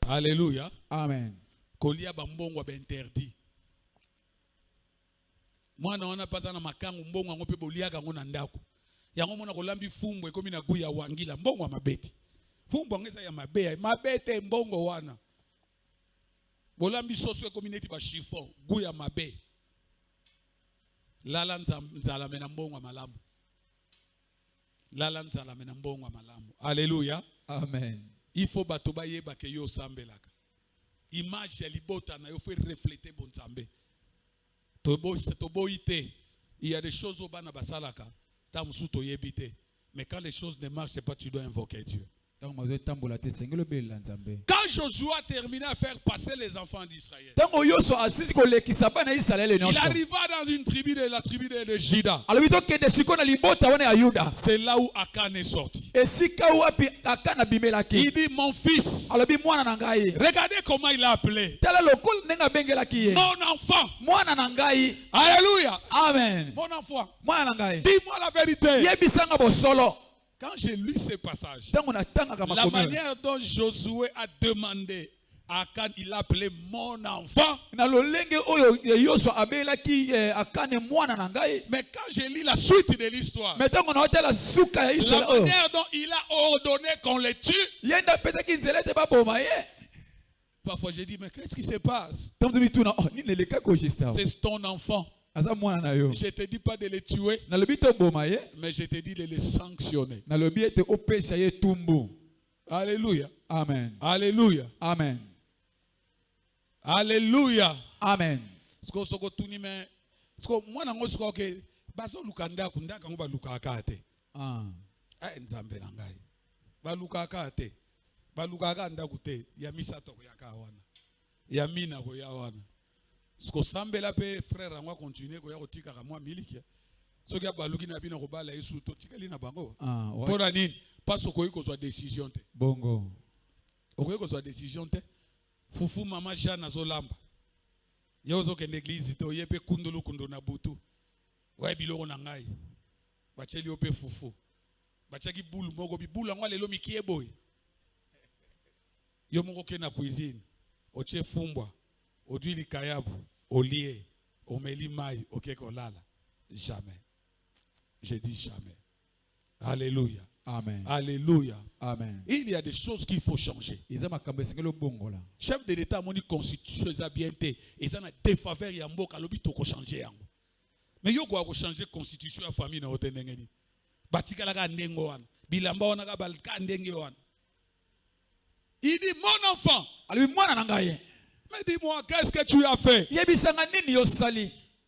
Alléluia. Amen. Kolia bambongo ba interdit. Mwana wana paza na makangu mbongo ngo pe boliaka ngo na ndako. Yango mona kolambi fumbo ekomi na guya wangila mbongo mabeti. Fumbo ngeza ya mabeya, mabete mbongo wana. Bolambi soso ekomi neti ba chiffon, guya mabe. Lala nzala mena mbongo malamu. Lala nzala mena mbongo malamu. Alléluia. Amen. Il faut bato ba yeba ke yo sambelaka. Image ya libota na yo faut refléter bon nzambe. Il y a des choses au bana basalaka, ta musu to yebite. Mais quand les choses ne marchent pas, tu dois invoquer Dieu. Quand Josué a terminé à faire passer les enfants d'Israël, il arriva dans une tribu de la tribu de Juda. C'est là où Akan est sorti. Il dit mon fils. Regardez comment il a appelé. Mon enfant. Alléluia. Amen. Mon enfant. Dis-moi la vérité. Quand j'ai lu ce passage, la manière dont Josué a demandé à Akan, il l'a appelé mon enfant. Mais quand j'ai lu la suite de l'histoire, la manière dont il a ordonné qu'on les tue, parfois j'ai dit, mais qu'est-ce qui se passe? C'est ton enfant. Je ne te dis pas de les tuer, mais je te dis de les sanctionner. Alléluia. Amen. Alléluia. Amen. Alléluia. Amen. Sko sambela pe frère ngwa continuer ko ya ko tika ka mwa miliki soki abaluki na bino ko bala yesu to tikali na bango pona nini parce ko iko zo décision te bongo ko zo décision te fufu mama Jeanne azolamba yozo ke l'église to yepe kundulu kundo na butu wa biloko na ngai bacheli ope fufu bachaki bulu moko bibula ngwa lelo mikie boy yo moko ke na cuisine oche fumbwa odwili kayabu olie omeli mai okeko lala jamais. Je dis jamais. Alléluia. Amen. Alléluia. Amen. Il y a des choses qu'il faut changer. Chef de l'État moni constitution ça bien té et ça na défaveur ya mboka lobi to ko changer yango. Mais yo ko changer constitution ya famille na otendengeni. Batikala ka ndengo wana. Bilamba wana ka balka ndenge wana. Il dit mon enfant. Ali mwana nangaye. Mais dis-moi, qu'est-ce que tu as fait?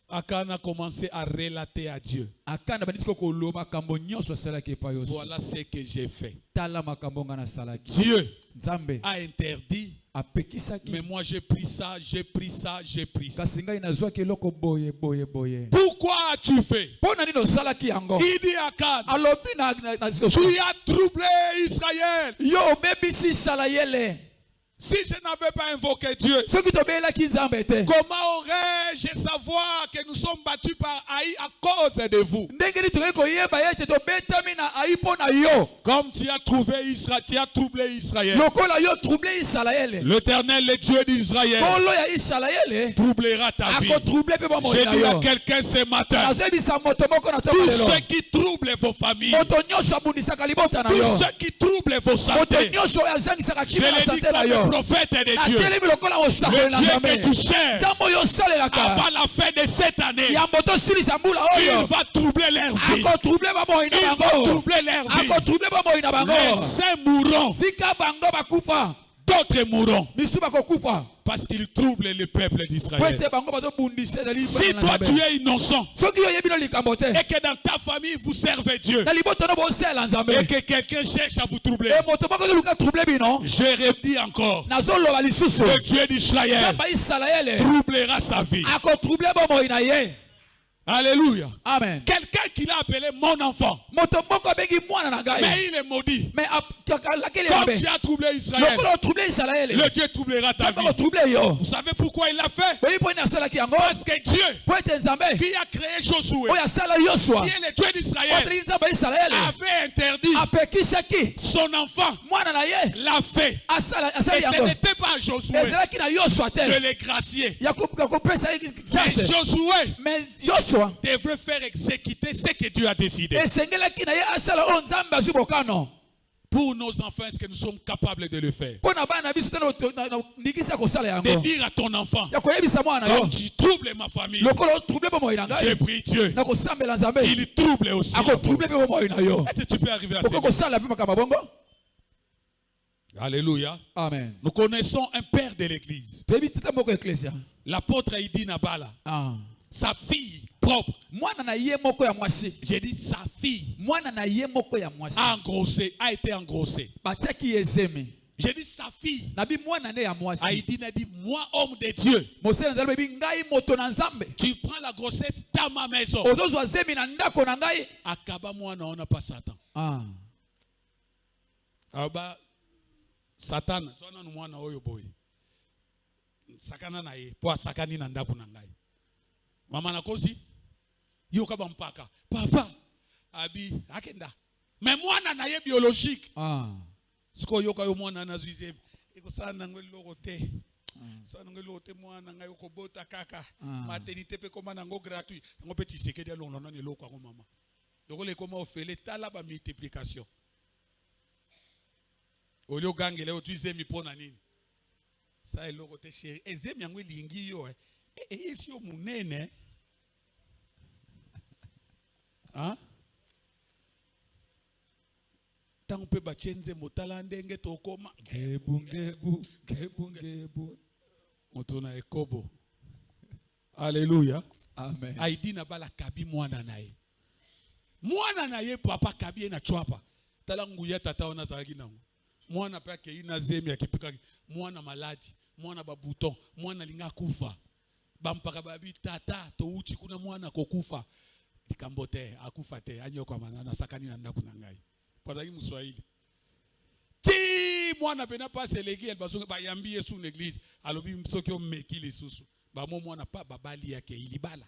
Akan a commencé à relater à Dieu. Voilà ce que j'ai fait. Dieu a interdit. Mais moi j'ai pris ça, j'ai pris ça, j'ai pris ça. Pourquoi as-tu fait? Il dit à Akan, tu as troublé Israël. Si je n'avais pas invoqué Dieu, comment aurais-je savoir que nous sommes battus par Haï à cause de vous? Comme tu as trouvé Israël, tu as troublé Israël. L'Éternel, le Dieu d'Israël, troublera ta vie. J'ai dit à quelqu'un ce matin, tous ceux qui troublent vos familles, tous ceux qui troublent vos santé, je les dis prophète de Dieu. atelemi lokola osakoli na Le Dieu Nzambe. que tu cherches, Nzambe oyo osalelaka avant la fin de cette année, yambo tosilisa mbula il oyo va troubler leur vie. akotrouble bomoi Il na va bango troubler leur vie. akotrouble bomoi na bango Les saints mourront, tika bango bakufa d'autres mourront. misu bakokufa Parce qu'il trouble le peuple po d'Israël. ete bango bazobundisa ezali Si bana na toi Nzambe. tu es innocent soki oyebi no likambo te et que dans ta famille vous servez Dieu na liboto no bosala Nzambe et que quelqu'un cherche à vous troubler, e moto moko ezoluka trouble bino je redis encore, nazoloba lisusu le Dieu d'Israël nzambe ya isalaele troublera sa vie. akotrouble bomoi na ye. Alléluia. Amen. Quelqu'un qui l'a appelé mon enfant, moto moko abengi mwana na ngai mais il est maudit. mais lakeli Comme mabe tu as troublé Israël, lokola otrouble isalaele le Dieu troublera ta nzambe vie. akotrouble yo. Vous savez pourquoi il l'a fait? oyebi mpo nini asalaki yango Parce que Dieu po ete nzambe qui a créé Josué, oyo asala yosua qui est le Dieu d'Israël, oteleki nzambe ya isalaele avait interdit apekisaki son enfant, mwana na ye l'a fait. asali Et ce yango n'était pas à Josué ezalaki na yosua te de les gracier. ya kopesa ye Mais chance Josué mais yosua devrait faire exécuter ce que Dieu a décidé. esengelaki na ye asala oyo nzambe azwi bokano Pour nos enfants, est-ce que nous sommes capables de le faire? mpo na bana na biso te ndingisi ya kosala De yango dire à ton enfant, ya koyebisa mwana na yo comme tu troubles ma famille, lokola otrouble bomoi na j'ai ngai pris Dieu. na kosambela nzambe Il trouble aussi. la akotrouble vôtre. mpe bomoi na yo Est-ce que tu peux arriver à ce okoki niveau? kosala mpe makambo bongo. Alléluia. Amen. Nous connaissons un père de l'église, toyebi tata moko eklesia l'apôtre Aïdi Nabala, sa fille propre. mwana na ye moko ya mwasi J'ai dit sa fille mwana na ye moko ya mwasi a été engrossée. batiaki ye ezeme J'ai dit sa fille. nabi mwana ne ya mwasi Aïdi a dit, moi homme de Dieu, mosali na nzambe ebi ngai moto na nzambe tu prends la grossesse dans ma maison. ozozwa zemi na ndako na ngai. Akaba mwana on n'a pas Satan. Aba Satan, twana no mwana oyo boy. Sakana na ye, po sakani na ndako na ngai. Mama na kosi yo kaba mpaka. Papa abi akenda. Mais mwana na ye biologique. Siko yo kayo mwana na zuize. Eko sana ngelo te. Sana ngelo te mwana ngai ko bota kaka. Maternité pe koma nango gratuit. Ngo petit sekedi longo na loko ko mama. Donc les comment faire l'état là ba multiplication. Olio gangele o tuizemi pona nini? Sa eloko te chéri. Ezemi yango lingi yo esi yo munene. Hein? Tango pe bachenze motala ndenge tokoma. Gebu. Motona ekobo. Alléluia. Amen. Aïdi na bala kabi mwana nae. Mwana na ye papa kabi na chwapa. Tala nguya tata ona saraki nango. Mwana pa ke ina zemi akipika mwana maladi, mwana babuton, mwana linga kufa. Bampaka babi tata to uchi kuna mwana kokufa. Likambote akufa te anyoko manana sakani na ndaku na ngai. Kwazaki Mswahili. Ti mwana pena pa seleki el bazonga ba yambi Yesu l'église. Alobi msoki o mekili susu. Ba mo mwana pa babali yake ilibala.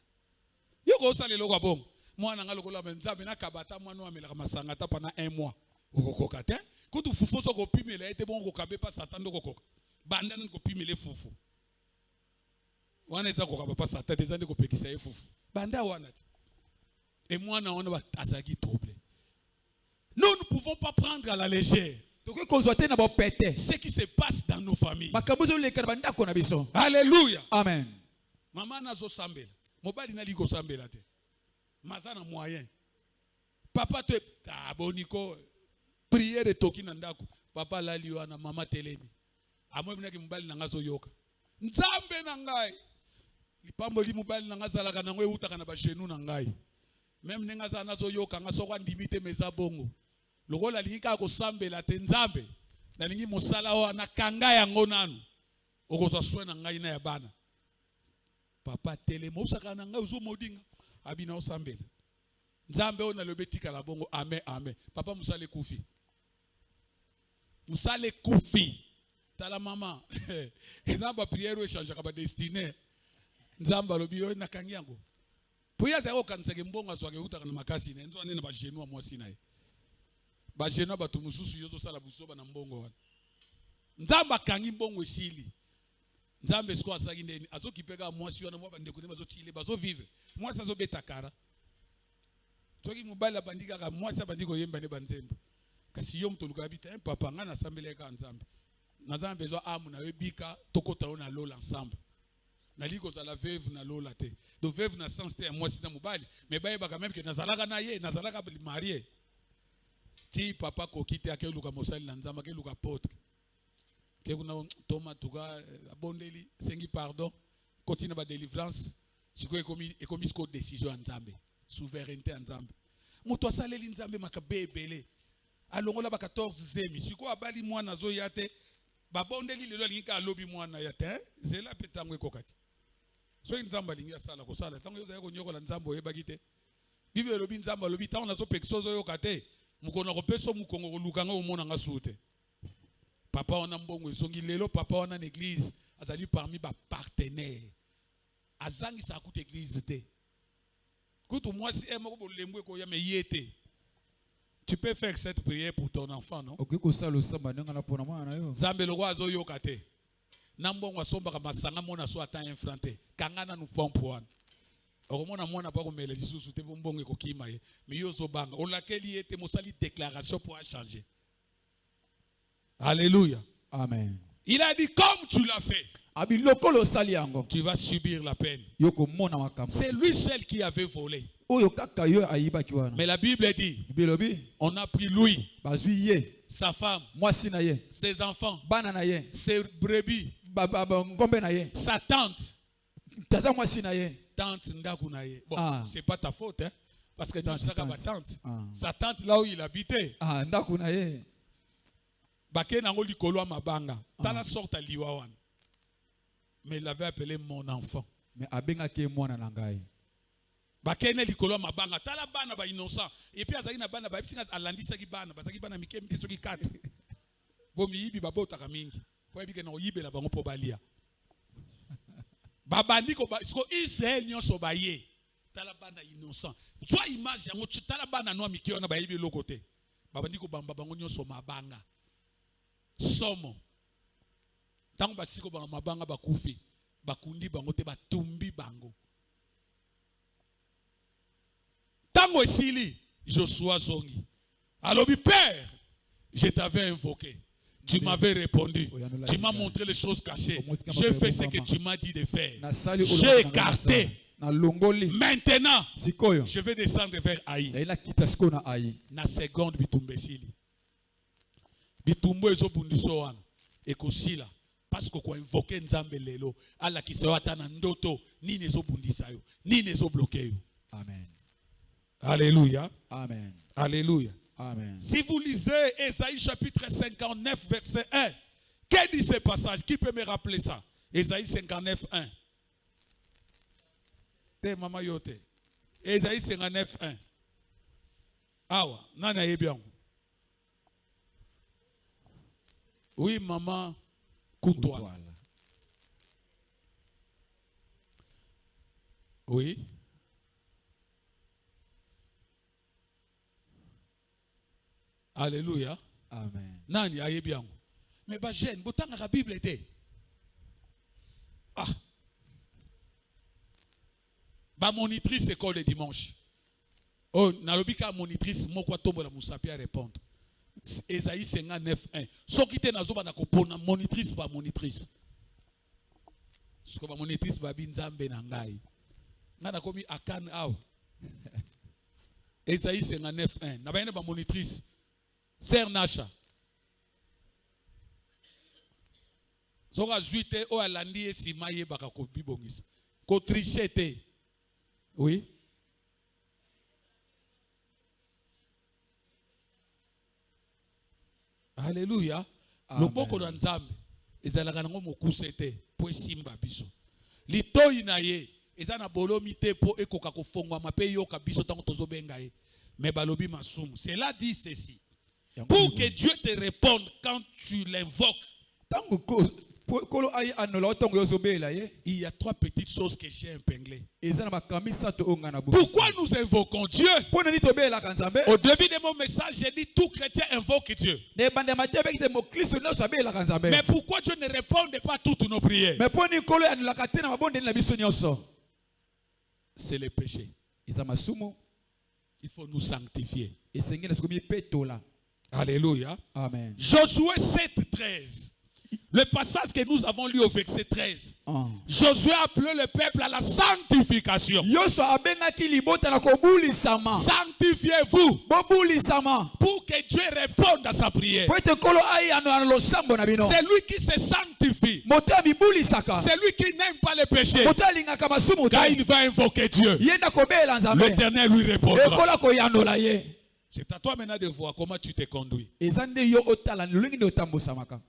Yoko sale lokwa bongo. Mwana ngalokola benzabe na kabata mwana wa melaka masanga ta pendant 1 mois. Okokoka te. Kutu fufu so ko pimela ete bon ko kabe pa Satan do kokoka. Banda ko pimele fufu. Wana eza ko kaba pa Satan des ko pekisa ye fufu. Banda wana ti. Et mwana on va azaki troublé. Nous ne pouvons pas prendre à la légère ce qui se passe dans nos familles. Alléluia. Amen. Maman nazo sambela. Mobali na liko sambela te. Mazana moyen. Papa te aboniko prière toki na ndako. Papa lali wana mama telemi. Amwe mnaki mobali na ngazo yoka. Nzambe na ngai. Lipambo li mobali na ngazala kana ngwe utaka na ba genou na ngai. Même nengaza nazo yoka ngaso kwa ndimite meza bongo. Lokola lingika ko sambela te nzambe. Na lingi mosala wana kanga yango nanu. Okoza swena ngai na ya bana. Papa telemo usaka na ngai uzo modinga. Abina osambela. Nzambe ona lobetika la bongo amen amen. Papa musale kufi. Musale kufi. Tala mama. Nzamba prière échange ka ba destiné. Nzamba lobi yo na kangi yango. Puya zero kansege mbonga zwake utaka na makasi ne nzo nene ba genou mwasi nae. Ba genou batu mususu yozo sala busoba na mbongo wana. Nzamba kangi mbongo esili. Nzambe siko asaki ndeni azokipeka mwasi wana mwa bandeko ne bazotile bazo vivre. Mwasi azo betakara. Toki mubala bandika ka mwasi bandiko yemba ne banzembo. Kasi yo mtoluka bita papa ngana sambele ka nzambe. Nous avons besoin de bika tokota na lola ensemble. Nali ko la veuve na lola te. Donc veuve na sens te moi c'est mobile, mais ba quand même que nazalaka na ye, nazalaka marié. Ti papa ko kite ake luka mosali na nzamba ke luka potre. Ke kuna toma tuka abondeli sengi pardon, continue ba délivrance. Siko ekomi sko décision nzambe, souveraineté nzambe. Muto asaleli nzambe makabe ebele. Alongola ba 14 zemi, siko abali mwana zo yate. Babondeli lelo linga alobi mwana yate, zela petango ekokati. So nzamba linga sala ko sala, tango yoza ko nyokola nzambo yebaki te. Bible lobi nzamba lobi tango nazo peksozo yo kate, mukona ko peso mukongo ko lukanga o mona ngasute. Papa ona mbongo ezongi lelo papa ona na église, azali parmi ba partenaires. Azangi sa kuta église te. Kutu moi si emo ko lemwe ko ya me yete. Tu peux faire cette prière pour ton enfant, non? Zambe lo wazo yo kate. Nambongo somba ka masanga mona so ata infranté. Kangana nu pompoan. Okomona mona ba ko mele lisusu te bombongo ko kimaye. Mi yo zo banga. O laquelle était mosali déclaration pour changer. Alléluia. Amen. Il a dit comme tu l'as fait. Tu vas subir la peine. C'est lui seul qui avait volé. Mais la Bible dit, on a pris lui, sa femme, ses enfants, ses brebis, sa tante. Tante Ndakunaye. Bon, c'est pas ta faute, hein, parce que c'est sa tante. Sa tante là où il habitait. Baké nango likolo mabanga. Tala sorta liwawan. Mais il l'avait appelé mon enfant. Mais abengaki mwana nangai. Bakene likolo mabanga tala bana ba innocent et puis azaki na bana ba bisinga alandisa ki bana bazaki bana mike mike soki 4 bomi yibi babota ka mingi po yibike na yibela bango po balia babandi ko sko Israël nyonso baye tala bana innocent toi image yango tala bana no mike ona ba yibi lokote babandi ko bamba bango nyonso mabanga somo tango basiko banga mabanga bakufi bakundi bango te batumbi bango. Tango esili, Joshua zongi. Alors, Père, je t'avais invoqué. Tu m'avais répondu. Tu m'as montré les choses cachées. J'ai fait ce que tu m'as dit de faire. J'ai écarté. Maintenant, je vais descendre vers Haï. Na seconde bitumbe sili. Bitumbo ezo bundiso wana. Ekosila. Parce que quoi invoquer nzambe lelo. Ala ki se wata na ndoto. Nini ezo bundisa yo. Nini ezo bloqué yo. Amen. Alléluia. Amen. Alléluia. Amen. Si vous lisez Ésaïe chapitre 59 verset 1, qu'est-ce dit ce passage? Qui peut me rappeler ça? Ésaïe 59 1. Te mama yote. Ésaïe 59 1. Awa, nana yebiang. Oui maman Koutoua. Oui. Alléluia. Amen. Nani ayebi yango. Mais ba jeune, botanga la Bible était. Ah. Ba monitrice école le dimanche. Oh, nalobika monitrice moko tombo la musapi à répondre. Ésaïe 59:1. Soki te nazoba na kopona monitrice ba monitrice. Soko ba monitrice ba binzambe na ngai. Ngana komi akan aw. Ésaïe 59:1. Na ba yene ba monitrice. Sœur Nacha. Soka zuite o alandi esimaye baka ko bibongisa. Ko trichete. Oui. Alléluia. Loboko na nzambe ezalaka nango mokusete po esimba biso. Litoyi na ye ezana bolomi te po ekoka kofongwa mape yoka biso tango tozobenga ye. Mais balobi masumu. Cela dit ceci. Pour que Dieu te réponde quand tu l'invoques, il y a 3 petites choses que j'ai épinglées. Pourquoi nous invoquons Dieu? Au début de mon message, j'ai dit tout chrétien invoque Dieu. Mais pourquoi Dieu ne répond pas à toutes nos prières? C'est le péché. Il faut nous sanctifier. Alléluia. Amen. Josué 7:13. Le passage que nous avons lu au verset 13. Ah. Josué a appelé le peuple à la sanctification. Yoso abengaki libota na kobulisama. Sanctifiez-vous Bobulisama. pour que Dieu réponde à sa prière. Po ete kolo ai ano losambo na bino. C'est lui qui se sanctifie. Moto abibulisaka. C'est lui qui n'aime pas le péché. Moto alingaka masumu Quand te. il va invoquer Dieu, Yenda kobela nzambe. l'Éternel lui répondra. Ekola koyandola ye. C'est à toi maintenant de voir comment tu te conduis. Eza nde yo otala lulingi nde otambusamaka.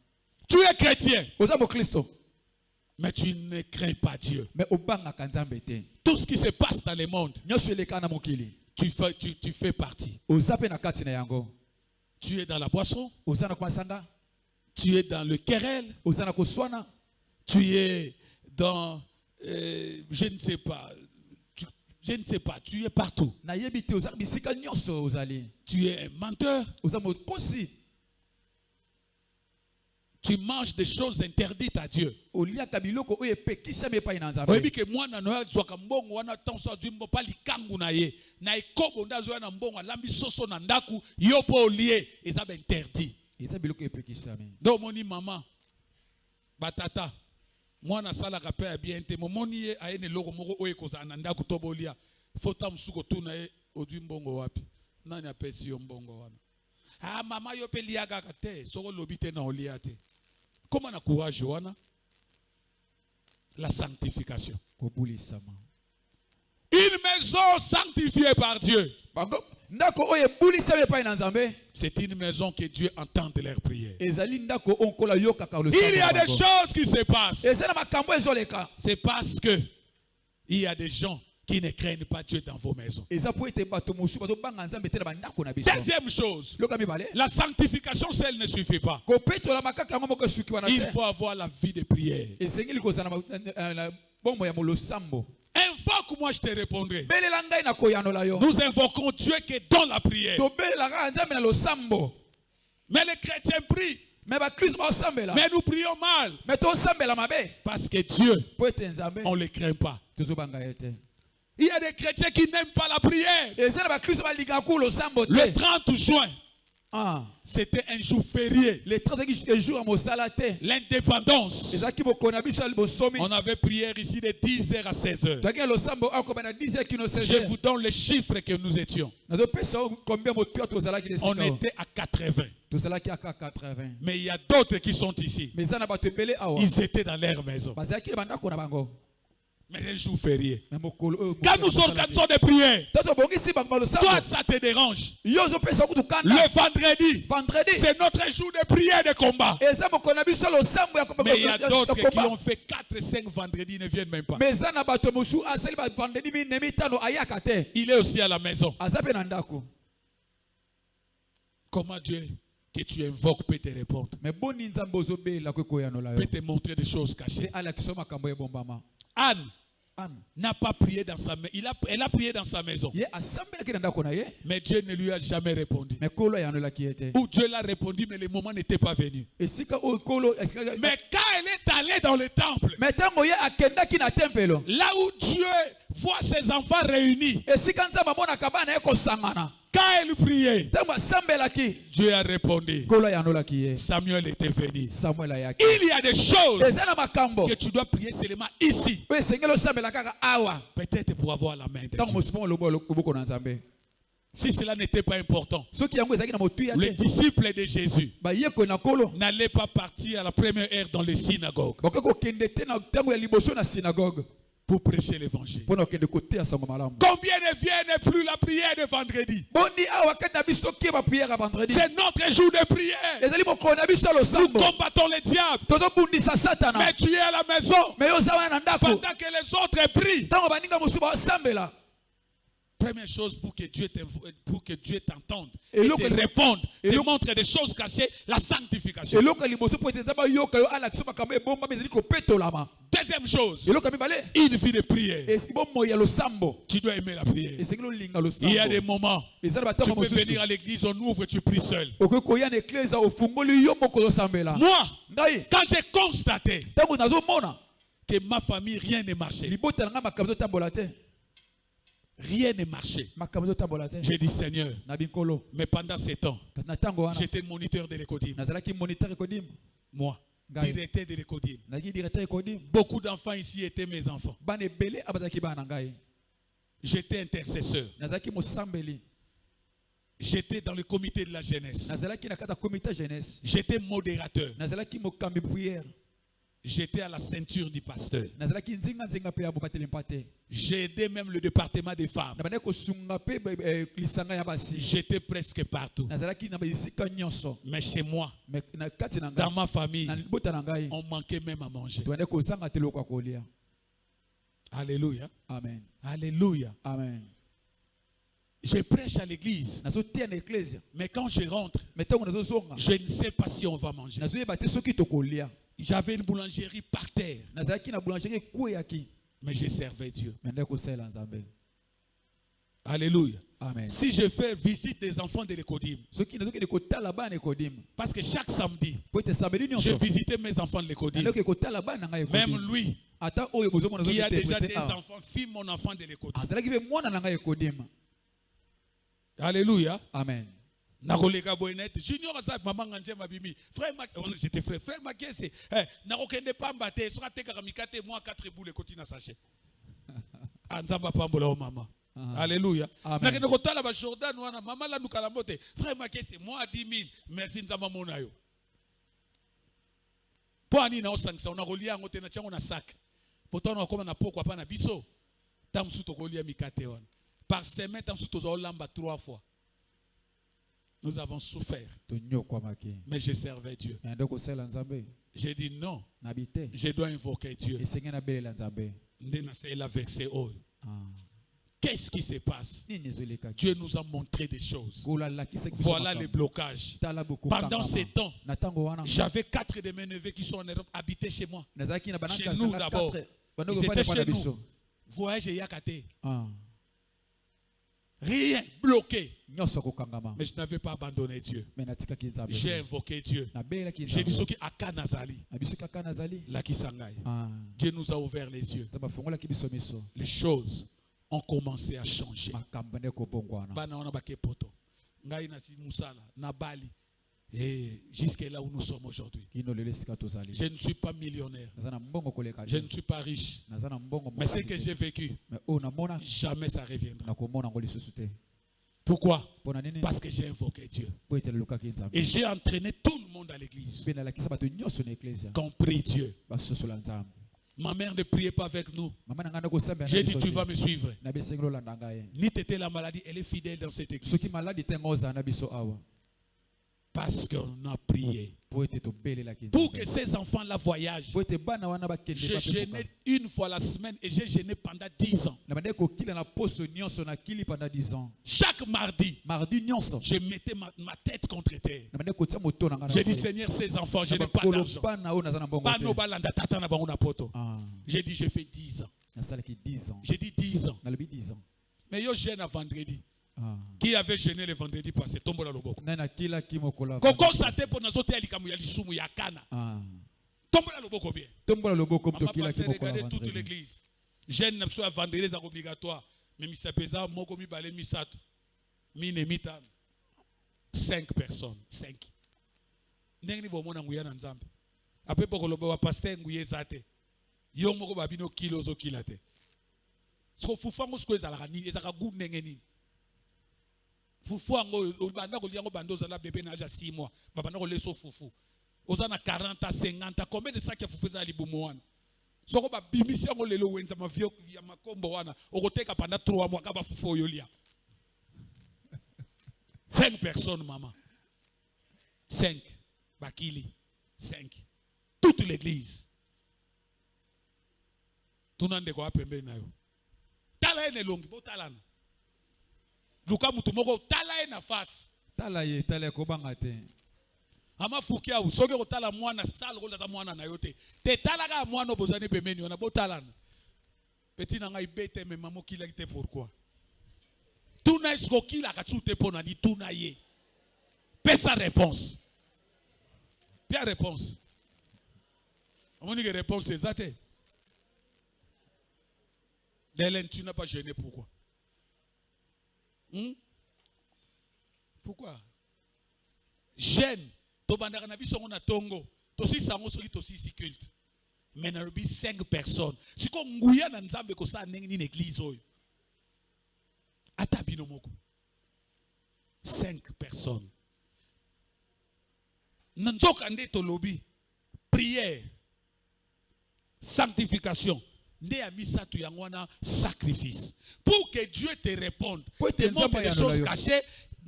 Tu es chrétien, Oza mo Kristo. mais tu ne crains pas Dieu. Mais obangaka nzambe te. Tout ce qui se passe dans le monde, Nyonso eleka na mokili. tu fais partie. Oza pe na kati na yango. Tu es dans la boisson, Oza na komasanga. tu es dans le querelle, Oza na koswana. tu es dans, je ne sais pas, tu es partout. Na yebi te oza bisika nyonso ozali. Tu es un menteur, Oza mokosi. tu manges des choses interdites à Dieu. Oliaka biloko oyo epekisami epai na nzambe. Oyebi ke mwana no azwaka mbongo wana tanso azwi mbongo pa likangu na ye na ekobo nde azwa na mbongo alambi soso na ndaku yo po olie eza ba interdit. Eza biloko epekisami. Ndo moni mama batata mwana salaka pe ya bien te momoni ye ayene loko moko oyo ekozala na ndaku to bolia fota musuko tuna ye ozwi mbongo wapi nani apesi yo mbongo wana ah mama yo pe lia kaka te soko lobi te na olia te. Comment na courage wana? La sanctification. Kobulisama. Une maison sanctifiée par Dieu. Ndako oyo ebulisami epai na nzambe. C'est une maison que Dieu entend de leurs prières. Ezali ndako onkola yokaka le. Il y a des choses qui se passent. Eza na makambo ezoleka. C'est parce que il y a des gens qui ne craignent pas Dieu dans vos maisons. Eza po ete bato mosu bato banga nzambe te na bandako na biso. Deuxième chose, Loka mibale. la sanctification seule ne suffit pas. Kopetola makaka yango moko suki wana te. Il faut avoir la vie de prière. Esengeli kozala na bombo ya molosambo. Invoque-moi, je te répondrai. Belela ngai na koyanola yo. Nous invoquons Dieu qui est dans la prière. To belela nzambe na losambo. Mais les chrétiens prient. Mais ba Christ ba osambela. Mais nous prions mal. Mais to osambela mabe. Parce que Dieu, Po ete nzambe. on ne le craint pas. Tozo banga ete. Il y a des chrétiens qui n'aiment pas la prière. Eza na ba Christ ba liga ku losambo te. Le 30 juin, Ah. c'était un jour férié. Les 30 jours à mosala te. L'indépendance. Ezaki bokona biso bosomi. On avait prière ici de 10h à 16h. Toki losambo ako na 10 kino 16. Je vous donne les chiffres que nous étions. Na do pesa combien mo pio tozala ki On était à 80. Tozala ki aka 80. Mais il y a d'autres qui sont ici. Mais ça na bato ebele awa. Ils étaient dans leur maison. Bazaki bandako na bango. Mais un jour férié. Mais mokolo. Quand nous organisons des prières, Toto bongisi bango losambo. toi ça te dérange. Yo zo pesa ku tukanda. Le vendredi, Vendredi. c'est notre jour de prière de combat. Eza mokona biso losambo ya Mais il y a d'autres qui ont fait 4-5 vendredis, ils ne viennent même pas. Mais ça na bato musu asali ba vendredi mi nemi tano ayaka te. Il est aussi à la maison. Azape na ndako. Comment Dieu que tu invoques peut te répondre, Mais boni nzambo ozobela ko koyanola yo. peut te montrer des choses Te cachées. ala kisoma kambo ebombama. Anne Anne. n'a pas prié dans sa maison. Elle a prié dans sa maison. Ye asambela ki na ndako na ye. Mais Dieu ne lui a jamais répondu. Mais kolo yanola ki ete. Ou Dieu l'a répondu, mais le moment n'était pas venu. Esika o kolo. Mais quand elle est allée dans le temple, Mais tango ye akendaki na tempelo. là où Dieu voit ses enfants réunis, Esika nzamba mona kabana ye kosangana. quand elle priait, Tango asambelaki. Dieu a répondu. Kolo yanolaki ye. Samuel était venu. Samuel ayaki. Il y a des choses Eza na makambo. que tu dois prier seulement ici. Oyo esengeli osambela kaka awa. Peut-être pour avoir la main de Tango Dieu. mosumo loboko na nzambe. Si cela n'était pas important, Soki yango ezalaki na motu ya les te. disciples de Jésus Ba yeko na kolo. n'allaient pas partir à la première heure dans les synagogues Bakoki kokende te na tango ya liboso na synagogue. pour prêcher l'évangile. Mpona okende koteya sango malamu. Combien ne viennent plus la prière de vendredi? Boni awa kati na biso tokieba prière ya vendredi. C'est notre jour de prière. Ezali mokolo na biso ya Nous losambo. combattons le diable. Tozobundisa satana. Mais tu es à la maison Mais yo oza wana na ndako. pendant que les autres prient. Tango baninga mosusu basambela. Première chose pour que Dieu t'entende Et et l'autre- te réponde, et te l'autre- montre des choses cachées, la sanctification. Eloko ya liboso po ete nzambe ayoka yo alakisa makambo ebombami ezali kopetolama. Deuxième chose, Eloko ya mibale. une vie de prière. Esi bomoi ya losambo. Tu dois aimer la prière. Esengeli olinga Il y a losambo. des moments, Eza na tu batango peux venir mosusu. à l'église, on ouvre, tu pries seul. Okoki koya na eklesa ofungoli yo moko ozosambela. Moi, Ngai quand j'ai constaté tango nazomona que ma famille, rien ne marchait. libota na ngai makambo ezotambola te. Rien ne marchait. Makambo ezotambola te. J'ai dit, Seigneur, Na binkolo. mais pendant ces temps, Kasi na ntango wana j'étais moniteur de l'écodime. nazalaki moniteur ekodim. Moi, directeur de l'Ecodim. Naki directeur Ekodim. Beaucoup d'enfants ici étaient mes enfants. Bane belé abazaki bana ngai. J'étais intercesseur. Nazaki mosambeli. J'étais dans le comité de la jeunesse. Nazalaki na kata comité jeunesse. J'étais modérateur. Nazalaki mokambi prière. J'étais à la ceinture du pasteur. Nazalaki nzinga nzinga pe abobateli mpate. J'ai aidé même le département des femmes. Na bane ko sunga pe lisanga ya basi. J'étais presque partout. Nazalaki na bisika nyonso. Mais chez moi, Mais na kati na dans ngai. ma famille, Na bota na ngai. on manquait même à manger. Tuende ko zanga telo kwa kolia. Alléluia. Amen. Alléluia. Amen. Je prêche à l'église. Nazo tia na ecclesia. Mais quand je rentre, Mais tango nazo zonga. je ne sais pas si on va manger. Nazo yeba te soki to kolia. J'avais une boulangerie par terre. Nazalaki na boulangerie kweyaki. Mais je servais Dieu. Mais ndeko sela nzambe. Alléluia. Amen. Si je fais visite des enfants de l'Ecodim, Soki nazo ke kotala bana Ekodim. parce que chaque samedi, Po te sabeli je nyonso. visitais mes enfants de l'Ecodim. Ndeko kotala bana ngai Ekodim. Même lui, Ata oyo bozo mona zo qui a déjà interpréter. des enfants, fit mon enfant de l'Ecodim. Azalaki be mwana na ngai Ekodim. Alléluia. Amen. Nakolega boynet junior azak maman nganje mabimi frère j'étais frère makese nakokende pamba te soka tekaka mikate moi 4 boules kotina sachet anzamba pambola o mama. Alléluia. Nakende kotala ba Jordan wana mama la nukala mote frère makese moi 10 000 merci nzamba mona yo po ani na osangisa ona kolia ngote na chango na sac potona koma na poko hapa na biso tamsu to kolia mikate wana par semaine tamsu to zolamba 3 fois. Nous avons souffert. Mais je servais Dieu. J'ai dit non. Je dois invoquer Dieu. Qu'est-ce qui se passe? Dieu nous a montré des choses. Voilà les blocages. Pendant ces temps, j'avais 4 de mes neveux qui sont en Europe, habités chez moi. Chez nous d'abord. Ils étaient chez nous. Voyage et Yakate. Rien bloqué. Mais je n'avais pas abandonné Dieu. J'ai invoqué Dieu. J'ai dit ce qui a Kanazali. La Kisangai. Dieu nous a ouvert les yeux. Les choses ont commencé à changer. Et jusqu'à là où nous sommes aujourd'hui. Je ne suis pas millionnaire. Je ne suis pas riche. Mais ce que j'ai vécu, jamais ça reviendra. Pourquoi? Parce que j'ai invoqué Dieu. Et j'ai entraîné tout le monde à l'église. Compris Dieu. Ma mère ne priait pas avec nous. J'ai dit tu vas me suivre. Ni t'étais la maladie, elle est fidèle dans cette église. Parce qu'on a prié pour que ces enfants-là voyagent. J'ai gêné une fois la semaine et j'ai gêné pendant 10 ans. Chaque mardi, je mettais ma tête contre terre. J'ai dit Seigneur, ces enfants, je n'ai pas d'argent. J'ai dit je fais 10 ans. J'ai dit 10 ans. Mais je gêne à vendredi. Qui avait gêné le vendredi passé? Tombola loboko. Koko sate pour nous autres alikamu ya lisumu ya kana. Tombola loboko bien. Tombola loboko to kila ki regardez toute l'église. Gêne n'a pas vendredi c'est obligatoire. Mais mi sapeza moko mi balé mi sato. Mi ne mitano. 5 personnes, 5. Ndenge ni bomona nguya na nzambe. Ape boko lobo wa pasteur nguye zate. Yo moko babino kilo zo kilate. So fufango sko ezalaka nini ezaka gu ndenge nini? Fufu ango banda ko liango bandoza la bébé na ja 6 mois baba na ko leso fufu ozana 40 50 combien de sacs ya fufu za libumu wana soko ba bimisi ango lelo wenza mavio ya makombo wana okoteka pendant 3 mois ka ba fufu yolia 5 personnes maman 5 bakili 5 toute l'église tunande ko apembe na yo tala ene longi botalana Luka mutu moko tala na face. Tala ko banga te. Ama fukia u soge ko tala mwana sala ko za mwana na yote. Te tala ka mwana bozani pemeni ona botalana. Petit na ngai bete me mamo kila te pourquoi? Tuna isko kila ka tute pona ni tuna ye. Pesa réponse. Bien réponse. On dit que réponse c'est ça te. Delen tu n'as pas gêné pourquoi? Pourquoi? Jeune, tobandaka na biso ngona tongo, Tosi sango soki tosi si culte. Mais na lobi 5 personnes. Siko nguya na nzambe ko sa ndenge ni église oyo. Ata bino moko. 5 personnes. Nanzoka nde to lobi prière, sanctification. Nde amisa tu yangwana sacrifice. Pour que Dieu te réponde, te montre des choses cachées,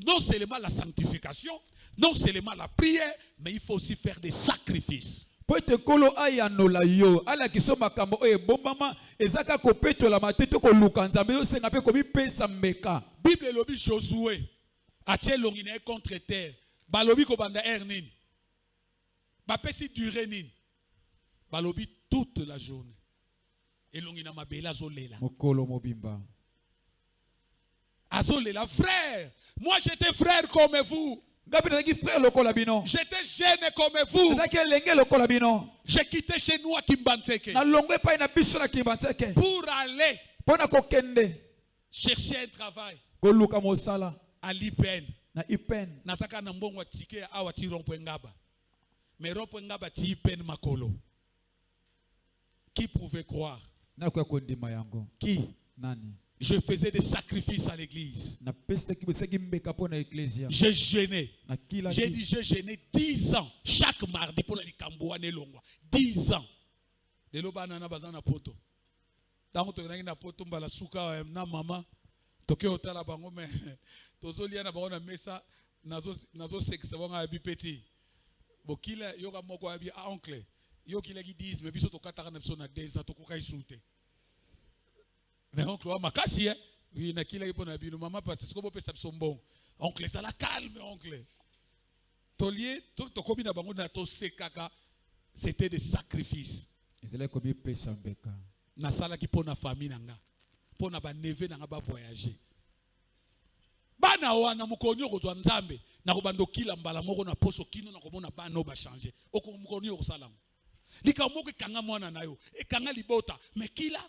non seulement la sanctification, non seulement la prière, mais il faut aussi faire des sacrifices. Poete kolo ayanola yo ala kisoma kambo oye bombama ezaka kopetola mateto ko luka nzambe yo senga pe komi pesa mbeka. Bible lobi Josué atie longine contre terre. Balobi ko banda nini. Ba pesi durer nini. Balobi toute la journée. Et longina mabela zolela. Mokolo mobimba. Azolela frère. Moi j'étais frère comme vous. J'étais jeune comme vous. J'ai quitté chez nous à Kimbanseke pour aller chercher un travail à l'IPN. Nasaka na mbongo tike awa ti rompo ngaba. Mais rompo ngaba ti IPN makolo. Qui pouvait croire? Qui? Nani? Je faisais des sacrifices à l'église. J'ai gêné. J'ai dit, j'ai gêné 10 ans. Chaque mardi pour la Likambouane Longwa. 10 ans. De l'Obanana Bazana Poto. Dans le na poto mbala suka na mama. Toke otala bango me. Tozolia na bango mesa. Nazo sexe wanga abi petit. Bokila yoga moko abi oncle. Yo kila ki 10 mais biso to kataka na biso na 10 ans to kokai souté. Mais oncle wa makasi oui na kila ipo na bino mama parce que bope sa bon oncle ça la calme oncle tolier to komi na bango na to sekaka c'était des sacrifices ezela komi pesa mbeka na sala ki pona famille nanga pona ba neve nanga ba voyager bana wana mukonyo ko zwa nzambe na ko bando kila mbala moko na poso kino na ko mona bana ba changer oko mukonyo ko sala likamoko kanga mwana nayo e kanga libota mais kila.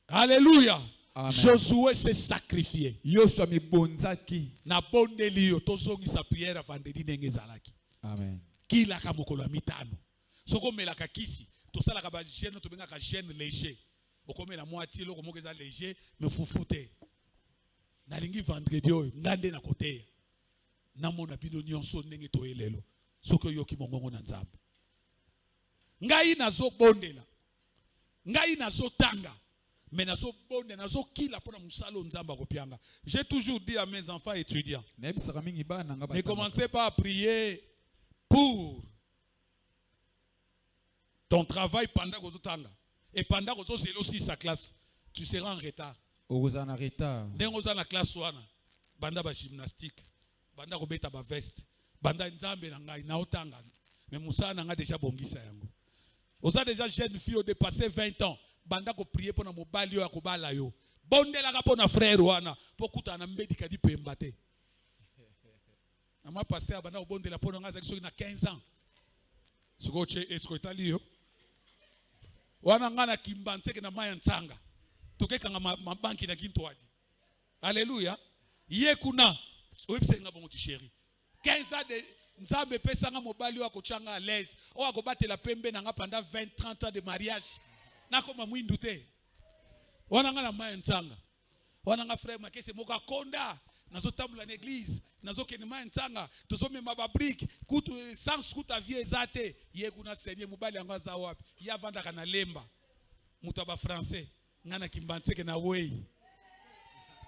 Alléluia. Amen. Josué s'est sacrifié. Yoshua mi bonzaki. Na bondeli yo tozongi sa prière vendredi ndenge zalaki. Amen. Kila ka mokolo mitano. Soko melaka kisi, to sala ka ba jeune to benga ka jeune léger. Okomela moitié loko moko eza léger me fufute. Na lingi vendredi oyo ngande na côté. Na mona bino nyonso ndenge to elelo. Soko yoki mongongo na nzambe. Ngai nazo bondela. Ngai nazo tanga. Mais j'ai toujours dit à mes enfants étudiants, ne commencez pas à prier pour ton travail pendant que tu es et pendant que tu es aussi sa classe, tu seras en retard. Dès que tu es en classe, banda ba gymnastique, banda ko beta ba veste, banda nzambe na ngai na otanga. Mais Moussa n'a déjà bongisa yango. Vous avez déjà jeune fille au dépassé 20 ans. Banda ko prier pour na mobali yo akobala yo bondela ka pona frère wana pokuta na mbedi kadi pemba te na ma pasteur banda ko bondela pona ngaza kiso na 15 ans siko che escotali yo wana ngana kimbanseke na maya ntsanga tokeka nga mabanki na kintwadi. Alléluia. Ye kuna oyebise nga bongo ti chéri 15 ans de nzambe pesa nga mobali yo akochanga à l'aise o akobatela pembe na nga pendant 20-30 ans de mariage. Nakoma mwindu te wana nga na maya ntsanga wana nga frère makese moka konda nazo tambula na église nazo kene maya ntsanga tozo mema ba brique kutu sans kuta vie ezate ye kuna seigneur mobali anga za wapi ya vanda kana lemba muta ba français ngana kimbantseke na wei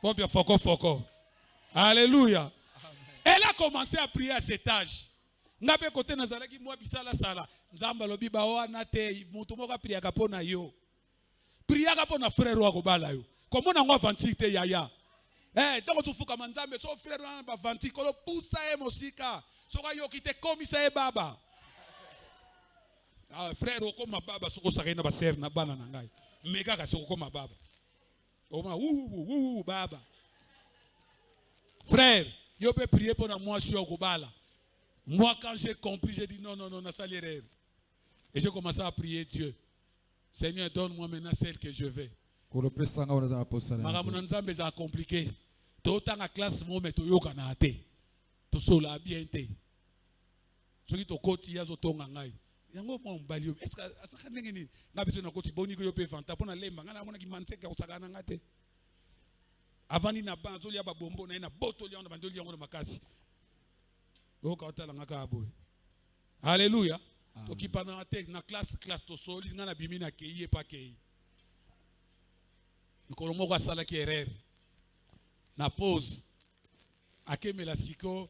popia foko. Alléluia. Elle a commencé à prier à cet âge. Ngabe kote nazalaki mwa bisala sala nzamba lobi ba wana te mutu moko priaka pona yo priaka pona frère wako bala yo komona ngo avantique te yaya donc tu fuka manzambe so frère wana ba avantique kolo pusa e mosika so ka yo kite komisa e baba frère oko ma baba soko sakena ba ser na bana na ngai meka ka soko ma baba oma baba frère yo peut prier pona moi sur ko bala. Moi, quand j'ai compris, j'ai dit non, ça l'erreur. Et j'ai commencé à prier Dieu. Seigneur, donne-moi maintenant celle que je veux. Maman Nzambe ça compliqué. Tout en classe moi mais to yoka na ate. To sola bien te. soki tokoti ya zotonga ngai yango mo mbali est ce que asaka ndenge nini ngabiso na koti boni ko yo pe fanta pona lemba ngana mona ki manseka usakana ngate avani na banzo lia ba bombo na boto lia na bandoli yango na makasi oka otala ngaka aboy alléluia toki pana te na classe to soli ngana bimi na keye pa keye nkolo moko asala ki erreur na pause akemela siko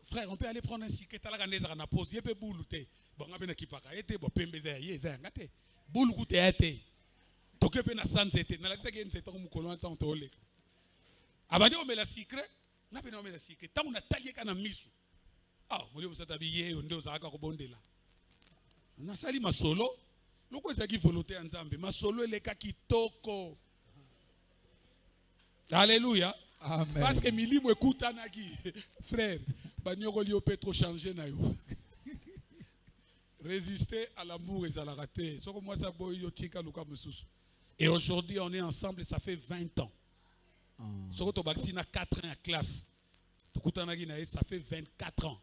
frère on peut aller prendre un sike talaka ndeza na pause yepe bulu te bon ngabe na kipaka ete bo pembeza ya yeza ngate bulu ku te ete tokepe na sansete na la seke nzeta ko mukolo en temps tole abandi omela secret ngabe na omela secret tangu na talie kana misu muli musata biye ndio zaka ko bondela na sali masolo loko ezaki volonté ya Nzambe masolo eleka kitoko alléluia. Amen. Parce que milimo ekutanaki frère banyoko li peut trop changer na yo. Résister à l'amour et à la raté. Soko moi ça boy yo tika luka mususu. Et aujourd'hui on est ensemble, ça fait 20 ans. Soko to vaccine 4 ans en classe. Tukutanaki na ça fait 24 ans.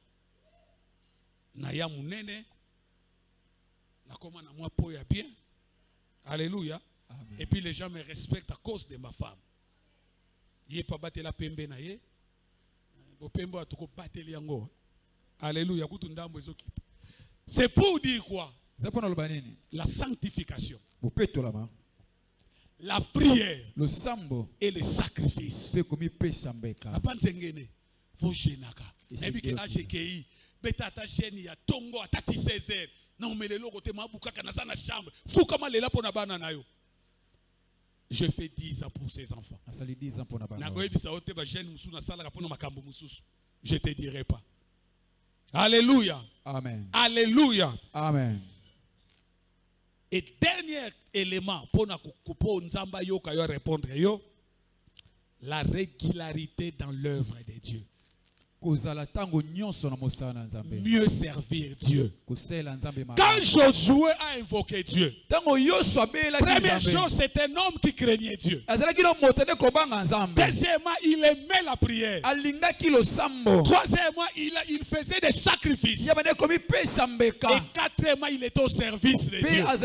Na ya munene na koma na moi po ya bien. Alléluia. Amen. Et puis les gens me respectent à cause de ma femme. Yé pas battre la pembe na ye. Bo pembo atoko battre yango. Alléluia. Kutundambo ezoki. C'est pour dire quoi? La sanctification. La prière. Le sambo et le sacrifice. Abanzengene. Faut jenaka. Ebi ke ajekei. Beta ta geni ya tongo atati 16h. Non mais le logo te mabuka kana sana chambre. Fou comment lela pona bana na yo. Je fais 10 ans pour ces enfants. Je te dirai pas. Alléluia. Amen. Alléluia. Amen. Et dernier élément pour Nzamba yo répondre yo, la régularité dans l'œuvre de Dieu. Mieux servir Dieu. Quand Josué a invoqué Dieu, première chose, c'est un homme qui craignait Dieu. Deuxièmement, il aimait la prière. Troisièmement, il faisait des sacrifices. Et quatrièmement, il était au service de Dieu. Quand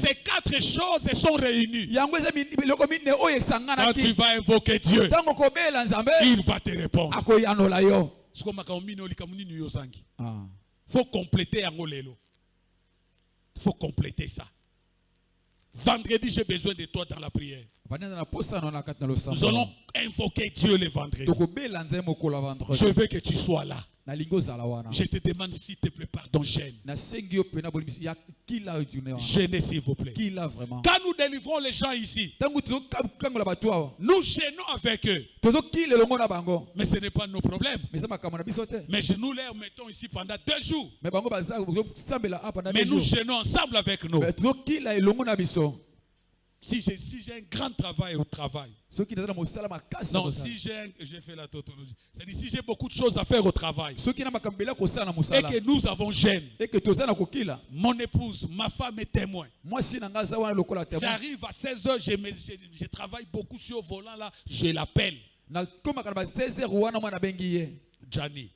ces 4 choses sont réunies, quand tu vas invoquer Dieu, il va te répondre. Faut compléter angolelo. Faut compléter ça. Vendredi, j'ai besoin de toi dans la prière. Nous allons invoquer Dieu le vendredi. Je veux que tu sois là. Je te demande s'il te plaît, pardon, gêne. Gênez s'il vous plaît. Quand nous délivrons les gens ici, nous gênons avec eux. Mais ce n'est pas nos problèmes. Mais nous les mettons ici pendant 2 jours. Mais nous gênons ensemble avec nous. Si j'ai un grand travail au travail. Non, si j'ai fait la tautologie. C'est-à-dire si j'ai beaucoup de choses à faire au travail. Et que nous avons gêne. Mon épouse, ma femme est témoin. J'arrive à 16h, je travaille beaucoup sur le volant là, je l'appelle. Gianni,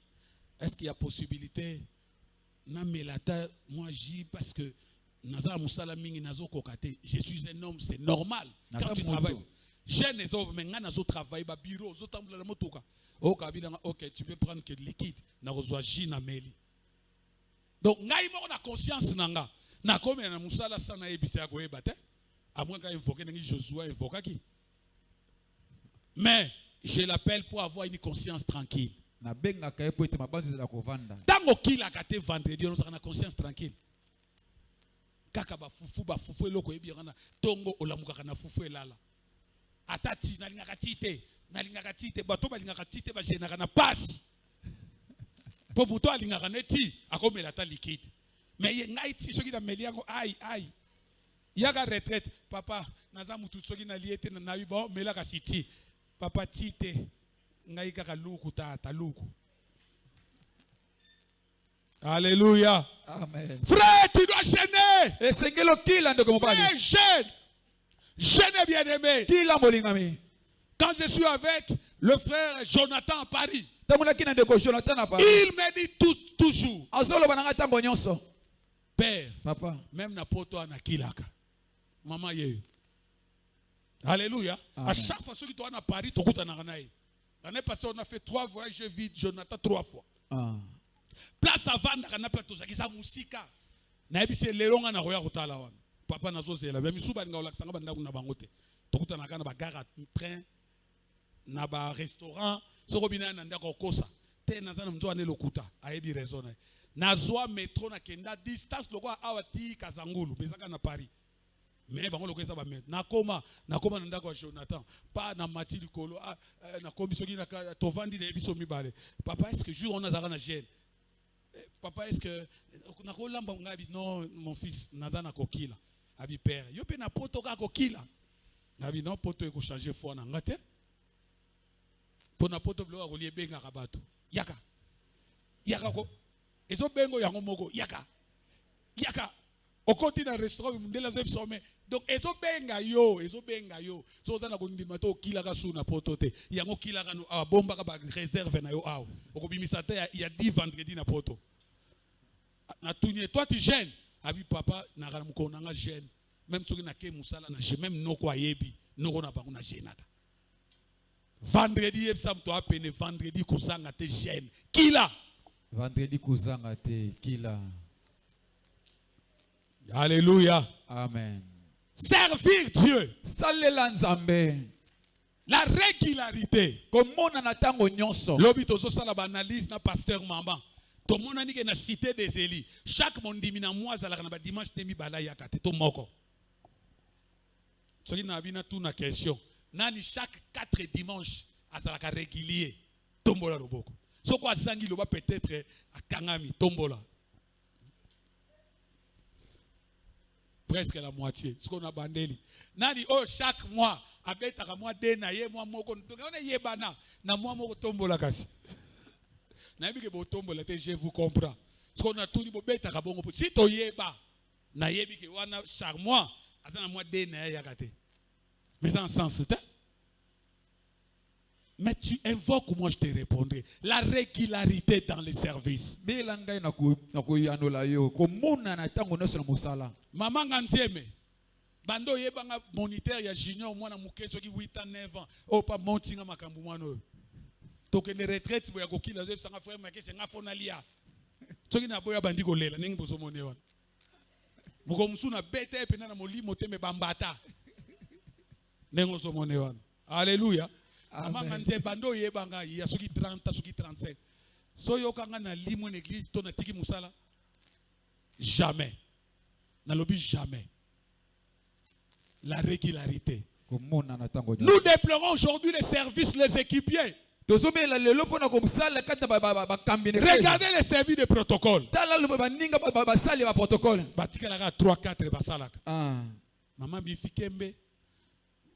est-ce qu'il y a possibilité? Moi j'y parce que je suis un homme, c'est normal. Quand tu travailles, j'ai des hommes, mais quand travail, bureau, ok, tu peux prendre que liquide, donc, on a conscience, na comme na musala sana ebisa go ebate, à moins qu'à invoquer Josué invoque qui. Mais je l'appelle pour avoir une conscience tranquille. Tant qu'il a gâté vendredi, on a une conscience tranquille. Kaka ba fufu eloko ebirana tongo olamuka na fufu elala atati nalingaka tite bato balingaka tite ba jenaka na pasi po buto alingaka neti akomela ta liquide mais ngai ti soki na meli yango ai yaga retraite papa naza mutu soki na liete na nabi bon melaka siti papa tite ngai kaka luku tata luku. Alléluia. Amen. Frère, tu dois gêner. Frère, gêne. Gêne bien aimé. Quand je suis avec le frère Jonathan à Paris, Il me dit toujours, Père, Papa. même na poto anakilaka. Maman yeyo. Alléluia. Amen. À chaque fois que tu es à Paris, tu es à Naï. L'année passée, on a fait 3 voyages, j'ai vu Jonathan 3 fois. Ah. Place avant, on a plateau, ça a musika. Na ebi se leron na roya kutala wana. Papa na zoze la. Bemi suba nga olakisanga banda kuna bangote. Tokuta na kana ba gare train, na ba restaurant, soko bina na ndako kosa. Te na zana mzo ane lokuta. Ayebi raison na. Na zoa métro na kenda distance loko awati Kazangulu, bezaka na Paris. Mais bango loko esa ba met. Na koma na ndako Jonathan. Pas na mati likolo, na kombi soki na tovandi na ebiso mibale. Papa, est-ce que jour on a zara na gêne? Papa, est-ce que non, mon fils, nada na kokila. Abi père, yo pe na poto ka kokila. Abi non, poto eko changer foi na ngate. Po na poto blo ko lie benga kabato. Yaka. Yaka ko. Ezo bengo yango moko, yaka. Yaka. Okoti na restaurant mundela zo bisome. Donc ezo benga yo. So tana ko ndima to kila ka suna poto te. Yango kila ka no bomba ka ba réserve na yo aw. Okobimisa te ya 10 vendredi na poto. Na tunye toi tu gênes abi papa na ramuko na nga gêne même soki na ke musala na même noko ayebi noko na bango na gênaka vendredi yebsam to apene vendredi kozanga te gêne kila Vendredi kozanga te kila. Alléluia. Amen. Servir Dieu, Salela nzambe. la régularité. Komona na tango nyonso. Lobi tozo sala ba analyse na pasteur Mamba. To mona ni ke na cité des Élis. Chaque mondimi na mois ala na ba dimanche temi bala yakate to moko. Soki na bina tout na question. Nani chaque 4 dimanches azala ka régulier tombola loboko. Soko azangi loba peut-être akangami tombola. Presque la moitié. Ce qu'on a bandeli. Nani oh chaque mois abetaka mois de na ye mois moko. Donc on est yebana na mois moko tombola kasi. Na yebi ke bo tombola te je vous comprends. Ce qu'on a tout dit bo betaka bongo. Si to yeba na yebi ke wana chaque mois azana mois de na yakate. Mais en sens c'est mais tu invoques, moi je te répondrai. La régularité dans les services. Maman Ganzieme, bando yebanga moniteur ya junior mwana mukeso ki 8 ans 9 ans. Oh pas montinga makambu mwana. Toke ne retraite boya kokila zo sanga frère makese nga fonalia. Toki na boya bandi kolela ningi bozo mone wana. Muko musuna bete pe na molimo tembe bambata. Nengo zo mone wana. Alléluia. Amanga nze bando yebanga ya soki 30 soki 37. So yokanga na limo l'église to na tiki musala. Jamais. Na lobi jamais. La régularité. Nous déplorons aujourd'hui les services, les équipiers. Regardez les services de protocole. Batikala 3-4 basalaka. Maman Bifikembe,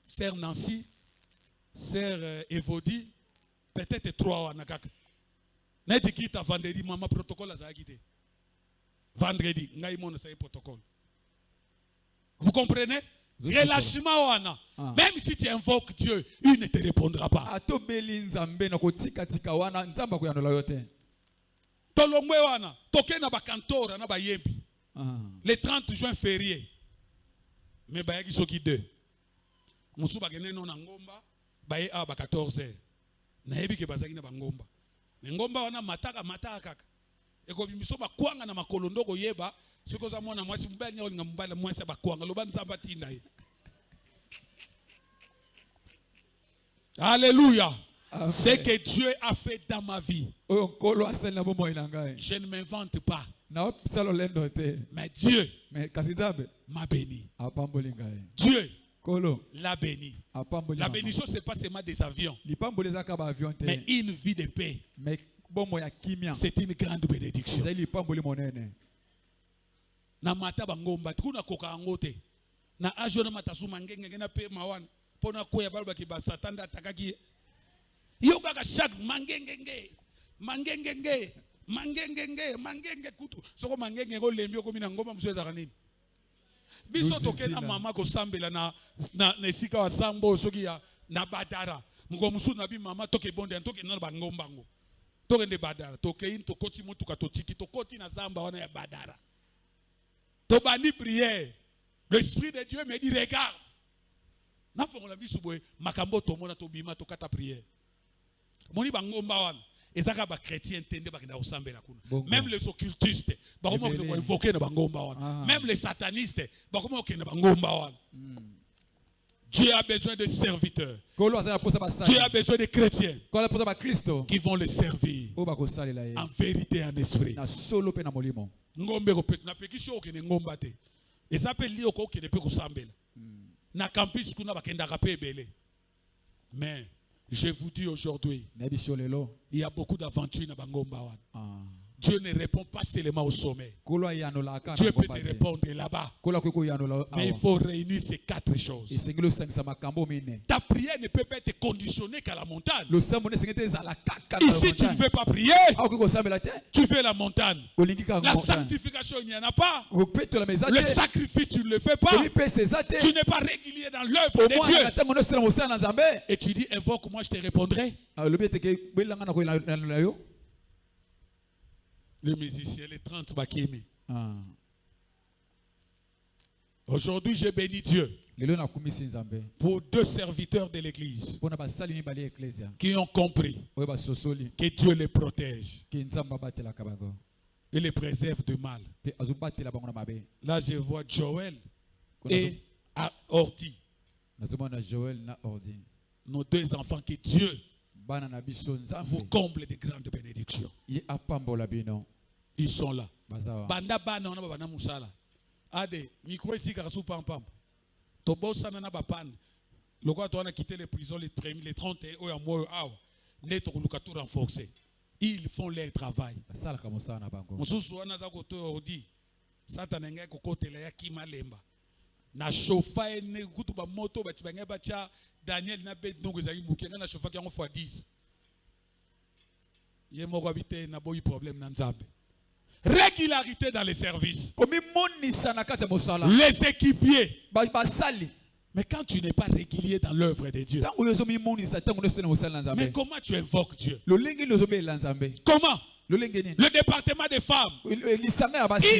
sœur Nancy, sœur Evodi, peut-être 3 wanakaka. Neti kita vendredi maman protocole za guidé. Vendredi, ngai mona sa protocole. Vous comprenez? Relâchement wana. Même si tu invoques Dieu, il ne te répondra pas. Tolongwe wana, toke na bakantora na bayembi. Le 30 juin férié. Mais bayaki soki 2. Musu bagene no na ngomba, baye a ba 14h. Na yebi ke bazaki na bangomba. Ngomba wana mataka kaka. Eko bimiso bakwanga na makolo ndoko yeba. Siko za mwana mwasi mbanya olinga mbala mwasi bakwanga loba nzamba tinda ye. Alléluia. Ce que Dieu a fait dans ma vie. Je ne m'invente pas. Mais Dieu m'a béni. Dieu l'a béni. La bénédiction, ce n'est pas seulement des avions, mais une vie de paix. C'est une grande bénédiction. Na mata bangomba kuna koka ngote na ajo na matasu mangenge na pe mawan pona koya balba ki basatanda takaki yoga ka chaque mangenge kutu soko mangenge ko lembi ko mina ngomba msweza kanini biso tokena mama ko sambela na esika wa sambo soki ya na badara muko musu na bi mama toke bonde toke na bangomba ngo Tokende badara. Tokein tokoti mutuka totiki tokoti na zamba wana ya badara. Tobani prière. L'Esprit de Dieu me dit regarde. Na fongola biso boye makambo tomona tobima tokata prière. Moni bangomba wana. Ezaka ba chrétien entende bakenda osambela kuna. Même les occultistes bakomo ko invoquer na bangomba wana. Même les satanistes bakomo ko na bangomba wana. Dieu a besoin de serviteurs. Dieu a besoin de chrétiens qui vont le servir en vérité et en esprit. Ngombe ko pet na pekisho ke ngomba te. Ezape liyo ko ke ne pe ko sambela. Na campus kuna bakenda ka pe belé. Mais je vous dis aujourd'hui, il y a beaucoup d'aventures dans Bangomba. Dieu ne répond pas seulement au sommet. Dieu peut te répondre là-bas. Mais il faut réunir ces 4 choses. Ta prière ne peut pas être conditionnée qu'à la montagne. Ici, tu ne veux pas prier. Tu fais la montagne. La sanctification, il n'y en a pas. Le sacrifice, tu ne le fais pas. Tu n'es pas régulier dans l'œuvre de Dieu. Et tu dis, invoque-moi, je te répondrai. Le musicien, les 30 bakimi. Aujourd'hui, j'ai béni Dieu pour 2 serviteurs de l'église qui ont compris que Dieu les protège et les préserve du mal. Là, je vois Joël et Ordi. Nos 2 enfants que Dieu vous comble de grandes bénédictions. Ils sont là. Banda bana on a bana musala. Ade micro ici karasu pam pam. To bossa na ba pan. Le quoi on a quitté les prisons les 30 et au mois awa. Neto kulukatu renforcer. Ils font leur travail. Mususu wana za ko to odi. Satan ngeke ko kotela ya kimalemba. Na chofa ene kutu ba moto ba tibanga ba cha Daniel na bet donc ezali mukenga na chofa ki en fois 10. Yé moko habité na boyi problème na nzambe. Régularité dans les services. Les équipiers. Mais quand tu n'es pas régulier dans l'œuvre de Dieu, mais comment tu invoques Dieu? Comment? Le département des femmes. Il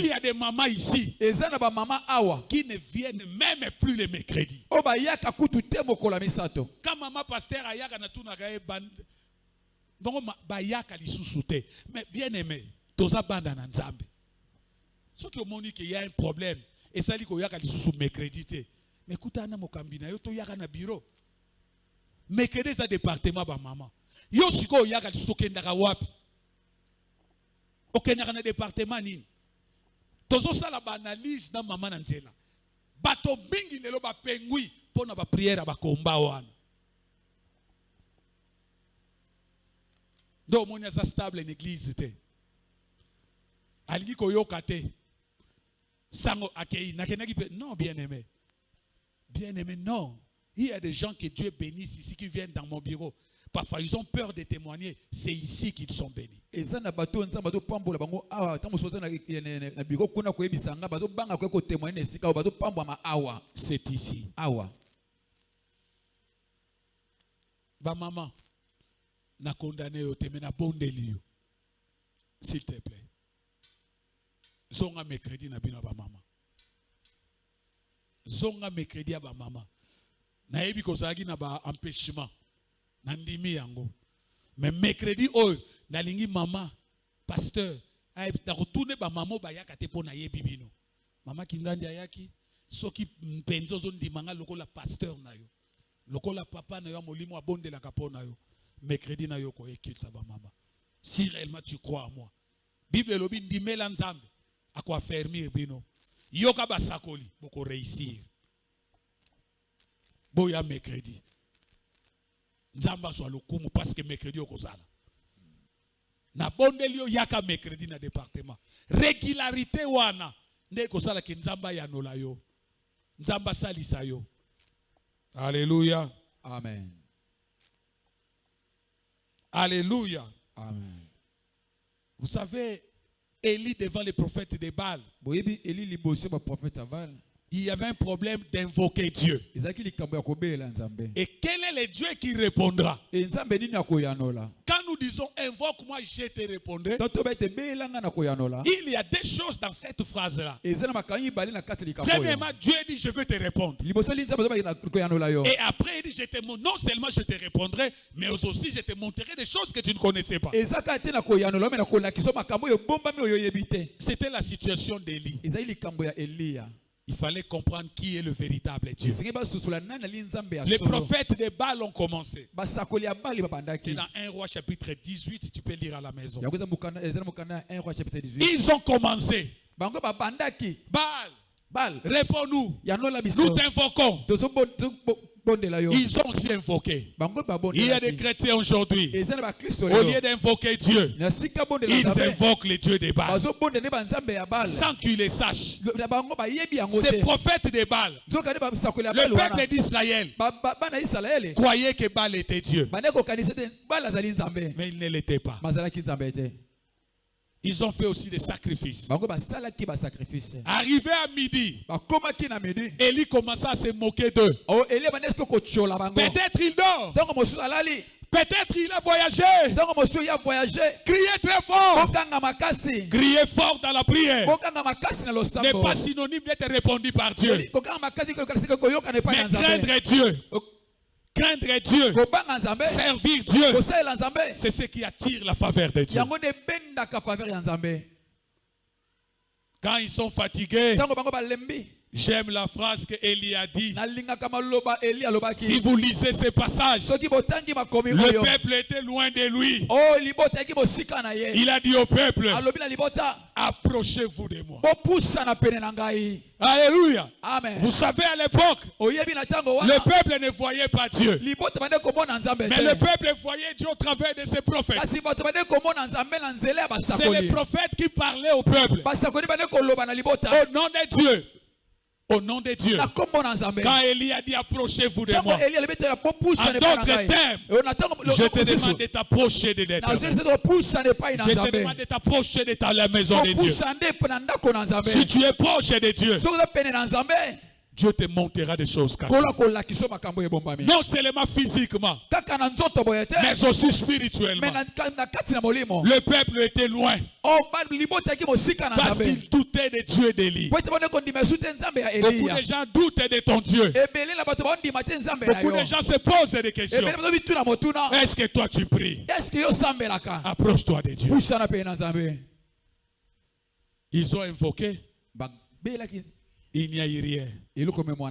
y a des mamans ici qui ne viennent même plus les mercredis. Quand maman pasteur ayaka na tuna gae band donc bayaka li sousouté. Mais bien aimé, toza banda na nzambe. Ce qui moni qu'il y a un problème et ça dit ko yaka li sousou mercredi. Mais écoutez na mokambina yo to yaka na bureau. Mercredi ça département ba maman. Yo siko yaka li sousou kendaka wapi? Okendaka na département nini? Tozo sala ba analyse na maman na nzela. Bato bingi lelo ba pengui pona ba prière ba komba wana. Donc mon est stable en église te. Alingi koyoka te. Sango akei nakenaki pe non bien aimé. Bien aimé non. Il y a des gens que Dieu bénisse ici qui viennent dans mon bureau. Parfois ils ont peur de témoigner, c'est ici qu'ils sont bénis. C'est ici. Ba maman na condamné yo te mena bondeli yo. S'il te plaît. Zonga mercredi na bino ba maman. Zonga mercredi ba maman. Na yebi ko zagi na ba empêchement. Na ndimi yango. Mais mercredi oh na lingi maman pasteur ay ta retourner ba maman ba yaka te pona yebi bino. Mama kingandi ayaki soki mpenzo zo ndimanga lokola pasteur na yo. Lokola papa na yo molimo abondela kapona yo. Mercredi na yo ko ekita ba mama. Si réellement tu crois en moi. Bible lobi ndimela nzambe akwa fermir bino. Yoka ba sakoli boko réussir. Boya mercredi. Nzamba so lokumu parce que mercredi okozala. Na bondeli yo yaka mercredi na département. Régularité wana nde kozala ke nzamba ya nola yo. Nzamba salisa yo. Alléluia. Amen. Alléluia. Amen. Vous savez, Élie devant les prophètes de Baal, il y avait un problème d'invoquer Dieu. Et quel est le Dieu qui répondra? Quand nous disons invoque-moi, je te répondrai, Toto bete belanga na koyanola. il y a des choses dans cette phrase-là. Ezana makanyi bali na kati likambo. Premièrement, Dieu dit je veux te répondre. Liboso linza bazo na koyanola yo. Et après, il dit non seulement je te répondrai, mais aussi je te montrerai des choses que tu ne connaissais pas. Ezaka te na koyanola me na kola kiso makambo yo bomba me yo yebite. C'était la situation d'Élie. Ezali likambo ya Elia. Il fallait comprendre qui est le véritable Dieu. Les Les prophètes de Baal ont commencé. C'est C'est dans 1 Roi chapitre 18, tu peux lire à la maison. 1 Roi chapitre 18. Ils ont commencé. Bango babandaki. Baal, réponds-nous. Yanola Nous biso. t'invoquons. Ils ont aussi invoqué. Il y a des chrétiens aujourd'hui. Au lieu d'invoquer Dieu, ils invoquent les dieux des Baal sans qu'ils les sachent. Ces prophètes de Baal, le peuple d'Israël croyait que Baal était Dieu, mais il ne l'était pas. Ils ont fait aussi des sacrifices. Arrivé à midi, Élie commença à se moquer d'eux. Peut-être il dort. Peut-être il a voyagé. Criez très fort. Criez fort dans la prière n'est pas synonyme d'être répondu par Dieu. Mais craindre Dieu. Craindre Dieu, servir Dieu, c'est ce qui attire la faveur de Dieu. Quand ils sont fatigués, j'aime la phrase que Élie a dit. Si vous lisez ce passage, le peuple était loin de lui. Il a dit au peuple, approchez-vous de moi. Alléluia. Amen. Vous savez, à l'époque, le peuple ne voyait pas Dieu. Mais le peuple voyait Dieu au travers de ses prophètes. C'est les prophètes qui parlaient au peuple. Au nom de Dieu. Au nom de Dieu. Quand Élie a dit approchez-vous de moi, en d'autres termes, je te demande de t'approcher de l'Éternel. Je te demande de t'approcher de la maison de Dieu. Si tu es proche de Dieu, Dieu te montrera des choses cachées. Non seulement physiquement, mais aussi spirituellement. Le peuple était loin parce qu'il doutait de Dieu d'Élie. Beaucoup de gens doutent de ton Dieu. Beaucoup de gens se posent des questions. Est-ce que toi tu pries? Approche-toi de Dieu. Ils ont invoqué. Il n'y a eu rien.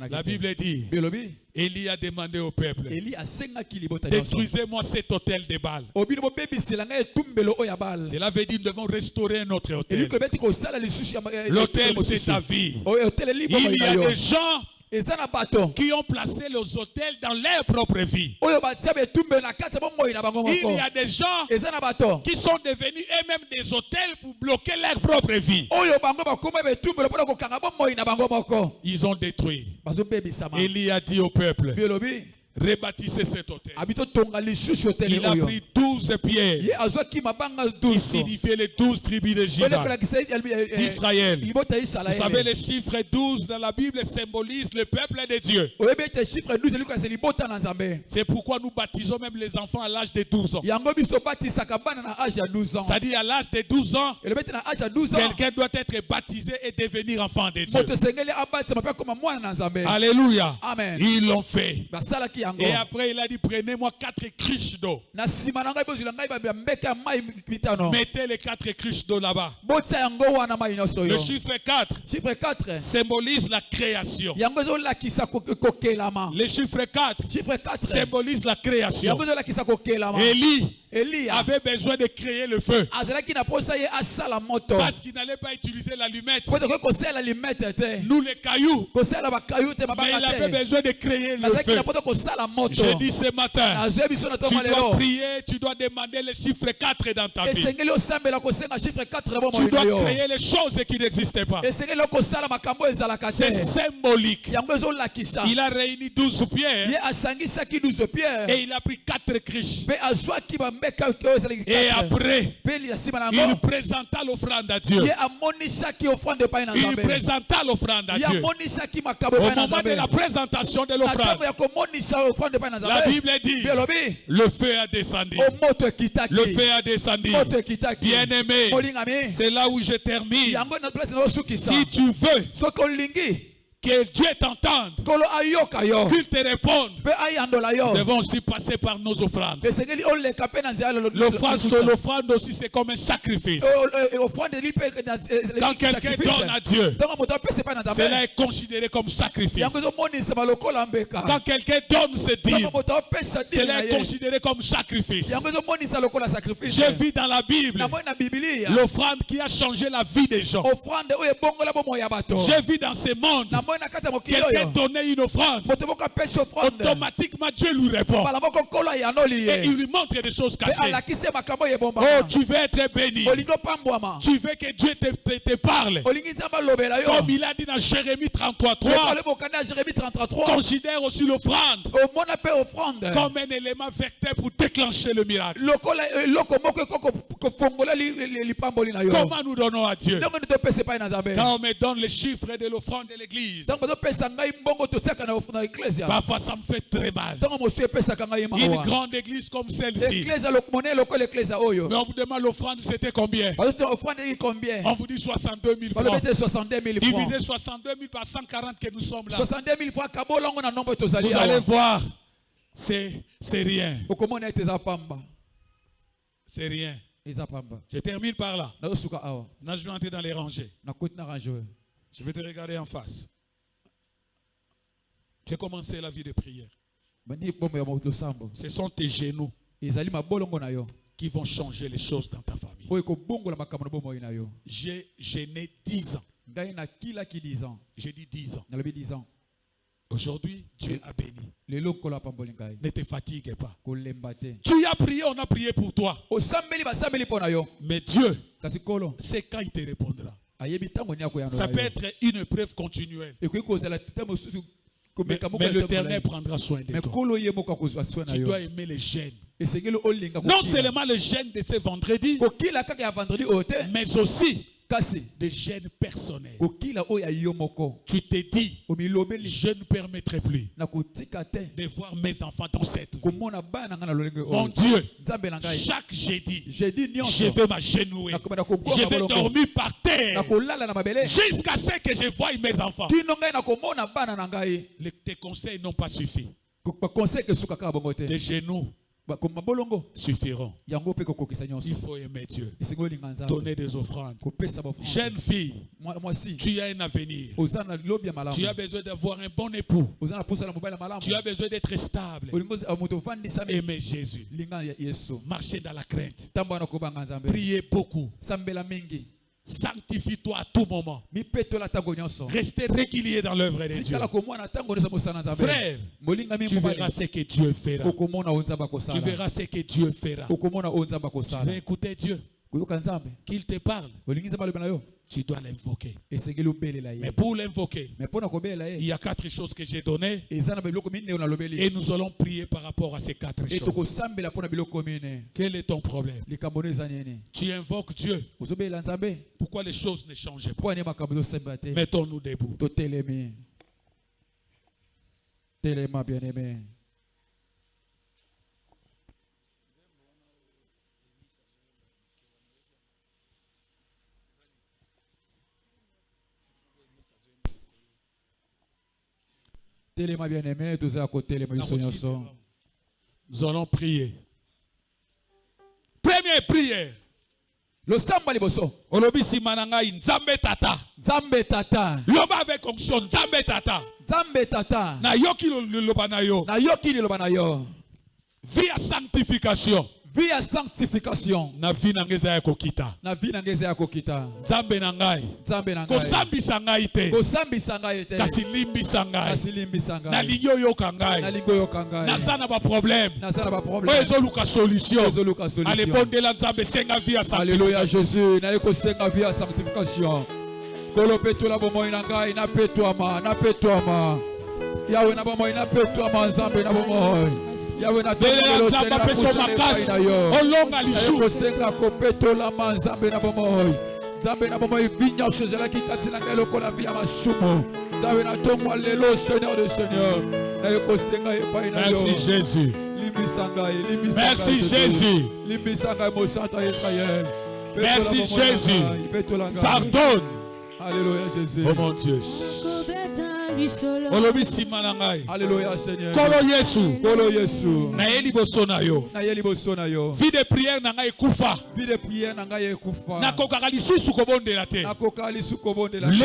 La Bible dit, Élie a demandé au peuple, détruisez-moi cet hôtel de Baal. Cela veut dire que nous devons restaurer notre hôtel. L'hôtel, c'est ta vie. Il y a des gens qui ont placé les hôtels dans leur propre vie. Il y a des gens qui sont devenus eux-mêmes des hôtels pour bloquer leur propre vie. Ils ont détruit. Élie a dit au peuple, rebâtissez cet hôtel. Il a pris 12 pierres qui signifiaient les 12 tribus d'Israël. Vous savez, le chiffre 12 dans la Bible symbolise le peuple de Dieu. C'est pourquoi nous baptisons même les enfants à l'âge de 12 ans. C'est-à-dire à l'âge de 12 ans, quelqu'un doit être baptisé et devenir enfant de Dieu. Alléluia. Amen. Ils l'ont fait. Et après, il a dit, prenez-moi 4 cruches d'eau. Mettez les 4 cruches d'eau là-bas. Le chiffre 4 symbolise la création. Le chiffre 4 symbolise la création. Élie avait besoin de créer le feu. Parce qu'il n'allait pas utiliser l'allumette. Nous les cailloux. Mais il avait besoin de créer le feu. Je dis ce matin, tu dois prier, tu dois demander le chiffre 4 dans ta vie. Tu dois créer les choses qui n'existaient pas. C'est symbolique. Il a réuni 12 pierres et il a pris 4 cruches. Et après, il présenta l'offrande à Dieu. Il présenta l'offrande à Dieu. Au moment de la présentation de l'offrande, la Bible dit, le feu a descendu. Le feu a descendu. Bien-aimé, c'est là où je termine. Si tu veux que Dieu t'entende, qu'il te réponde, nous devons aussi passer par nos offrandes. L'offrande aussi, c'est comme un sacrifice. Quand quelqu'un donne à Dieu, cela est considéré comme sacrifice. Quand quelqu'un donne ses dîmes, cela est considéré comme sacrifice. Je vis dans la Bible l'offrande qui a changé la vie des gens. Je vis dans ce monde. Quelqu'un donnait une offrande, automatiquement Dieu lui répond et il lui montre des choses cachées. Oh, tu veux être béni, tu veux que Dieu te parle, comme il a dit dans Jérémie 33:3. Considère aussi l'offrande comme un élément vecteur pour déclencher le miracle. Comment nous donnons à Dieu? Quand on me donne les chiffres de l'offrande de l'église, parfois ça me fait très mal. Une grande église comme celle-ci, mais on vous demande l'offrande, c'était combien? On vous dit 62 000 francs. Divisez 62 000 par 140 que nous sommes là. Vous allez voir, c'est rien. C'est rien. Je termine par là. Maintenant, je vais entrer dans les rangées. Je vais te regarder en face. J'ai commencé la vie de prière. Ce sont tes genoux qui vont changer les choses dans ta famille. J'ai né 10 ans. J'ai dit 10 ans. Aujourd'hui, Dieu a béni. Ne te fatigue pas. Tu as prié, on a prié pour toi. Mais Dieu, c'est quand il te répondra. Ça peut être une épreuve continuelle. Mais l'Éternel prendra soin de toi. Tu dois aimer les jeûnes. Non seulement le jeûne de ce vendredi, mais aussi des jeûnes personnels. Tu te dis, je ne permettrai plus de voir mes enfants dans cette vie. Mon Dieu, chaque jeudi, je vais m'agenouiller. Je vais dormir par terre jusqu'à ce que je voie mes enfants. Tes conseils n'ont pas suffi. Tes genoux suffiront. Il faut aimer Dieu. Donner des offrandes. Jeune fille, tu as un avenir. Tu as besoin d'avoir un bon époux. Tu as besoin d'être stable. Aimer Jésus. Marcher dans la crainte. Prier beaucoup. Sanctifie-toi à tout moment. Restez régulier dans l'œuvre de Dieu. Frère, tu verras ce que Dieu fera. Tu verras ce que Dieu fera. Tu veux écouter Dieu, qu'il te parle. Tu dois l'invoquer. Mais pour l'invoquer, il y a 4 choses que j'ai données. Et nous allons prier par rapport à ces 4 choses. Quel est ton problème? Tu invoques Dieu. Pourquoi les choses ne changent pas? Mettons-nous debout. Bien-aimé. Nous allons prier. Première prière. Le samba liboso. Olobi simananga nzambe tata. Nzambe tata. Loba avec onction nzambe tata. Nzambe tata. Na yoki loba na yo. Na yoki loba na yo. Via sanctification. Via sanctification. Na vie nangeza ya kokita. Na vie nangeza ya kokita. Nzambe nangai. Nzambe nangai. Kosambisa ngai te. Kosambisa ngai te. Kasilimbisa ngai. Kasilimbisa ngai. Na linyo yo kangai. Na linyo yo kangai. Na sana ba problème. Na sana ba problème. Ozo luka solution. Ozo luka solution. Ale bondela nzambe senga via sanctification. Alléluia Jésus. Na eko senga via sanctification. Kolo petula bomo inangai na petwa ma. Na petwa ma. Yawe na bomo ina petwa ma nzambe na bomo. Yawe na belela tolo nzambe apeso makasi olonga lisu kosenga kopetolama nzambe na bomoi nzambe na bomoi vinyosho ezalaki kati na ngai lokola vi ya masumu nzambe na ntongo lelo Seigneur de Seigneur naye kosenga epai na yo. Merci Jésus. Limbisa ngai, limbisa Merci ngai, Jésus. limbisa ngai mosantu ya Israël. Merci Jésus. Pardonne. Alléluia Jésus. Oh mon Dieu. Olobi sima na ngai. Alléluia Seigneur. Kolo Yesu. Kolo Yesu. Na ye liboso na yo. Na ye liboso na yo. Vie de prière na ngai ekufa. Vie de prière na ngai ekufa. Nakokaka lisusu kobondela te. Nakokaka lisusu kobondela te.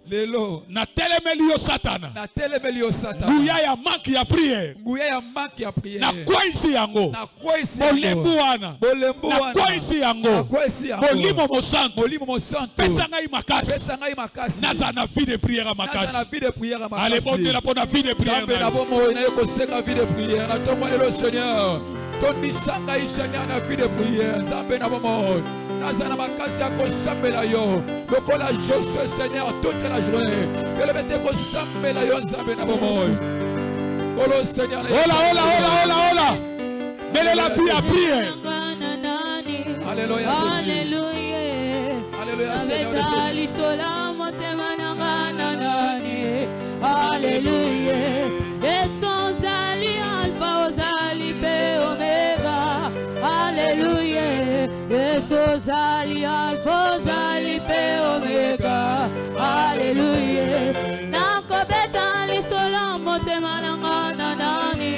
Lelo. Na telemeli yo Satana. Na telemeli yo Satana. Nguya ya manque ya prière. Nguya ya manque ya prière. Na kwaisi yango. Na kwaisi yango. Bolembu wana. Bolembu wana. Na kwaisi yango. Na kwaisi yango. Molimo mosantu. Molimo mosantu. Pesa ngai makasi. Pesa ngai makasi. Naza na vie de prière makasi. Naza na vie de prière makasi. Allez bondela pona vie de prière. Nzambe na bomo na ye kosenga vie de prière. Na tongo lelo Seigneur. Tondisa ngai Seigneur na vie de prière. Nzambe na bomo. Naza na makasi ya kosambela yo. Lokola Josué Seigneur toute la journée. Elebete kosambela yo Nzambe na bomo. Kolo Seigneur. Hola. Mele la vie à prière. Alléluia. Alléluia Seigneur. Alléluia. Et sans Ali Alpha Ozali P Omega. Alléluia. Et sans Ali Alpha Ozali P Omega. Alléluia. Nakobeta lisola motema nanga nani.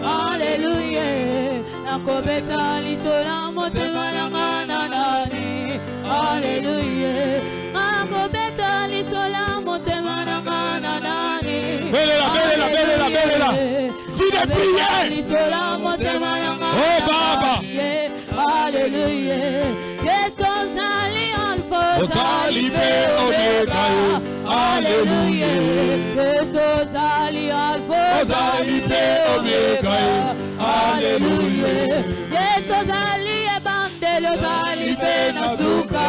Alléluia. Nakobeta lisola motema nanga nani. Alléluia. Nakobeta lisola motema nanga nani. Belela. Vie de prière. Oh Baba. Alléluia. Qu'est-ce Ali Alpha Ozali P Omega. Alléluia. Qu'est-ce Ali Alpha Ozali P Omega. Alléluia. Qu'est-ce Ali Ebandelo Ozali P Nasuka.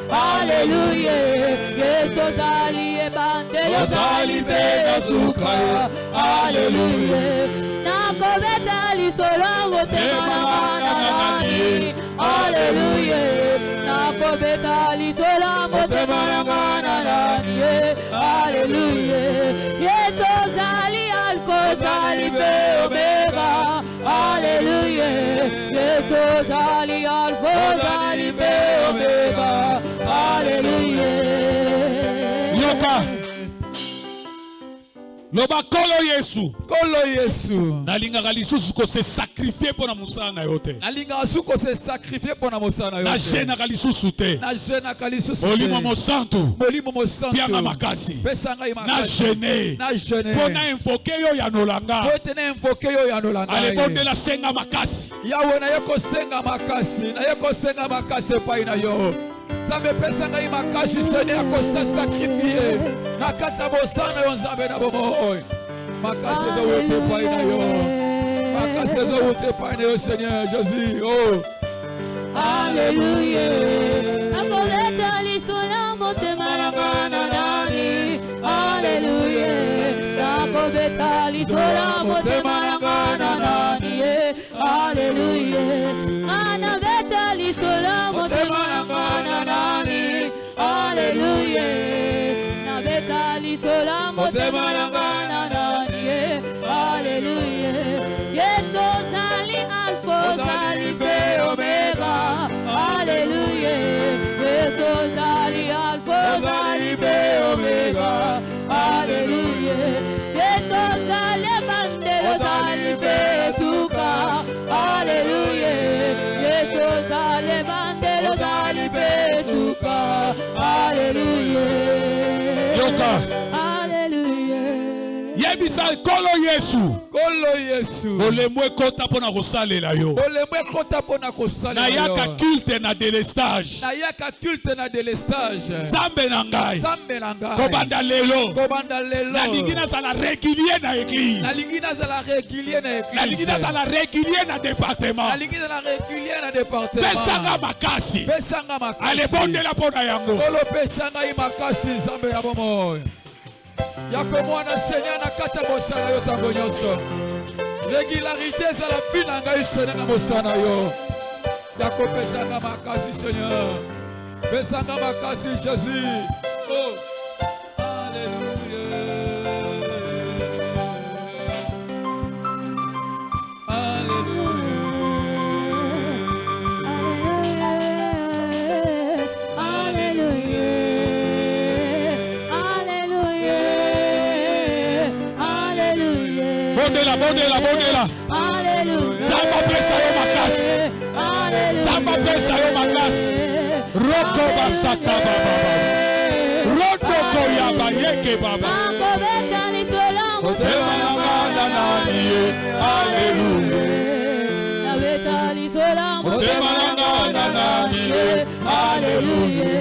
Alléluia. Qu'est-ce Ali Ebandelo Ozali P Nasuka. Alléluia. Nakobeta lisola motema nani. Alléluia. Nakobeta lisola motema nani. Alléluia. Yesu zali alfa zali P Omega. Alléluia. Yesu zali alfa zali P Omega. Alléluia. Yoka. Loba kolo Yesu. Nalingaka lisusu ko se sacrifier pona musala na yo te. Nalingaka suko se sacrifier pona musala na yo te. Na jenaka lisusu te. Na jenaka lisusu te. Molimo mosantu. Molimo mosantu. Pianga makasi. Pesa ngai makasi. Na jeune. Pona invoquer yo ya nolanga. Pona invoquer yo ya nolanga. Ale bondela senga makasi. Yawe na yeko senga makasi. Na yeko senga makasi pa ina yo. Nzambe pesa ngai makasi Seigneur kosa sacrifier. Na kata bosana yo Nzambe na bomoi. Makasi zo wote pa ina yo. Makasi zo wote pa ina yo Seigneur Jésus. Oh. Alléluia. Nakoleta lisola motema nani. Alléluia. Nakobeta lisola motema nani. Alléluia. Anabeta lisola motema nani. Alléluia. Nabeta lisola motema nani. Alléluia. Yesu zali alfa zali P Omega. Alléluia. Yesu zali alfa zali P Omega. Alléluia. Yesu zali bandelo zali P Suka. Alléluia. Yesu zali bandelo zali P Suka. Alléluia. Yoka. Alléluia. Yebisa kolo Yesu. Olemwe kota pona kosalela yo. Na yaka culte na délestage. Zambe na ngai. Kobanda lelo. Na lingina zala régulier na église. Na lingina zala régulier na département. Pesanga makasi. Ale bondela pona yango. Yako mwana Seigneur na kata bosana yo tango nyonso. régularité ezala bina ngai sene na mosana yo ya kopesanga makasi Seigneur pesanga makasi Jésus. Oh alléluia alléluia Bondela. Zamba pesa yo makasi. Zamba pesa yo makasi. Roko basaka baba. Roko yaba yeke baba. Motema nanga nani. Alléluia. Motema nanga nani. Alléluia.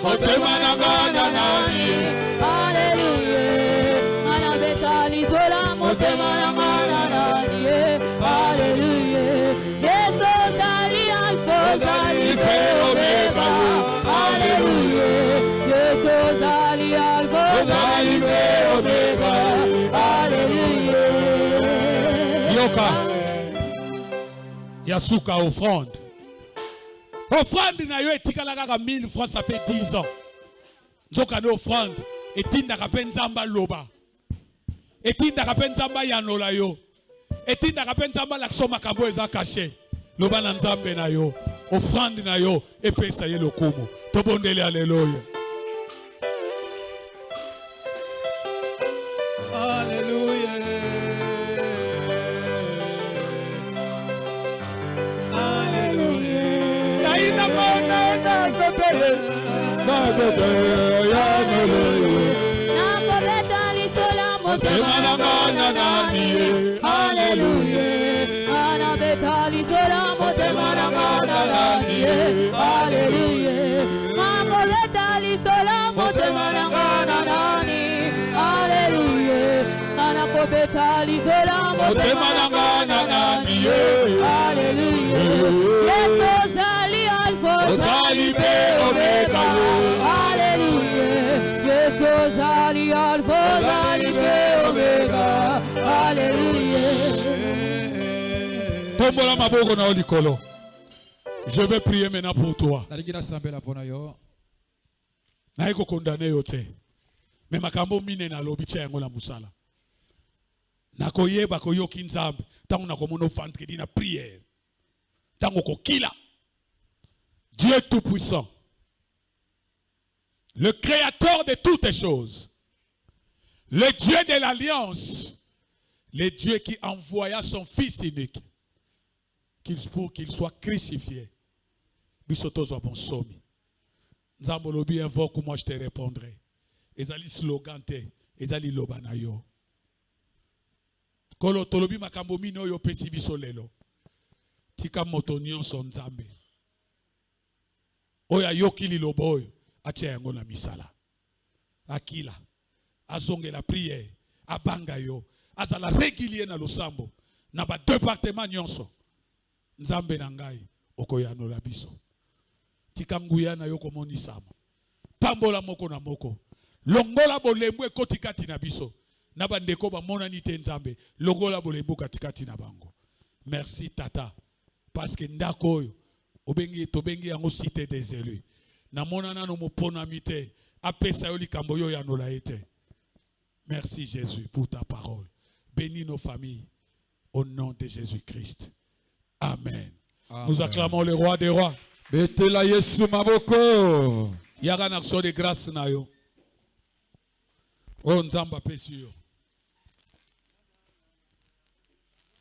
Motema nanga nani. Yoka Yasuka offrande. Offrande na yo etikala kaka 1000 francs, ça fait 10 ans. Nzoka no offrande etindaka pe nzamba loba. Etindaka pe nzamba yanola yo. Etindaka pe nzamba lakso makambo eza caché. Loba na nzambe na yo. Offrande na yo epesa ye lokumu. Tobondele alléluia. Alléluia. Alléluia. Naina mona na note. Tombola maboko na olikolo. Je vais prier maintenant pour toi. Naiko condamné yote. Mais makambo mine na lobi tia yango na musala. Nakoyeba ko yoki nzambe. Tango nakomona offrande ki dina prière. Tango ko kila. Dieu tout puissant. Le créateur de toutes les choses. Le Dieu de l'alliance. Le Dieu qui envoya son fils unique. Pour qu'il soit crucifié. Bisoto zo bon somi. Nzambolobi invoque moi je te répondrai. Ezali slogan te, ezali lobana yo. Kolo tolobi makambo mino yo pesi biso lelo. Tika motonyon son nzambe. Oya yokili loboyo, atia yango na misala. Akila, azonge la prière, abanga yo, azala régulier na losambo, na ba département nyonso. Nzambe na ngai, okoyano la biso. Tika nguya na yo komoni sama. Pambola moko na moko. Longola bolembo ekoti kati na biso. Na bandeko ba monani te nzambe. Longola bolembo katikati na bango. Merci tata. Parce que ndako oyo obengi tobengi yango cité des élus. Na monana no mopona mite. Apesa yo likambo yo ya nola ete. Merci Jésus pour ta parole. Bénis nos familles au nom de Jésus-Christ. Amen. Amen. Nous acclamons le roi des rois. Betela Yesu maboko. Yaga na action de grâce na yo. Oh nzamba pesi yo.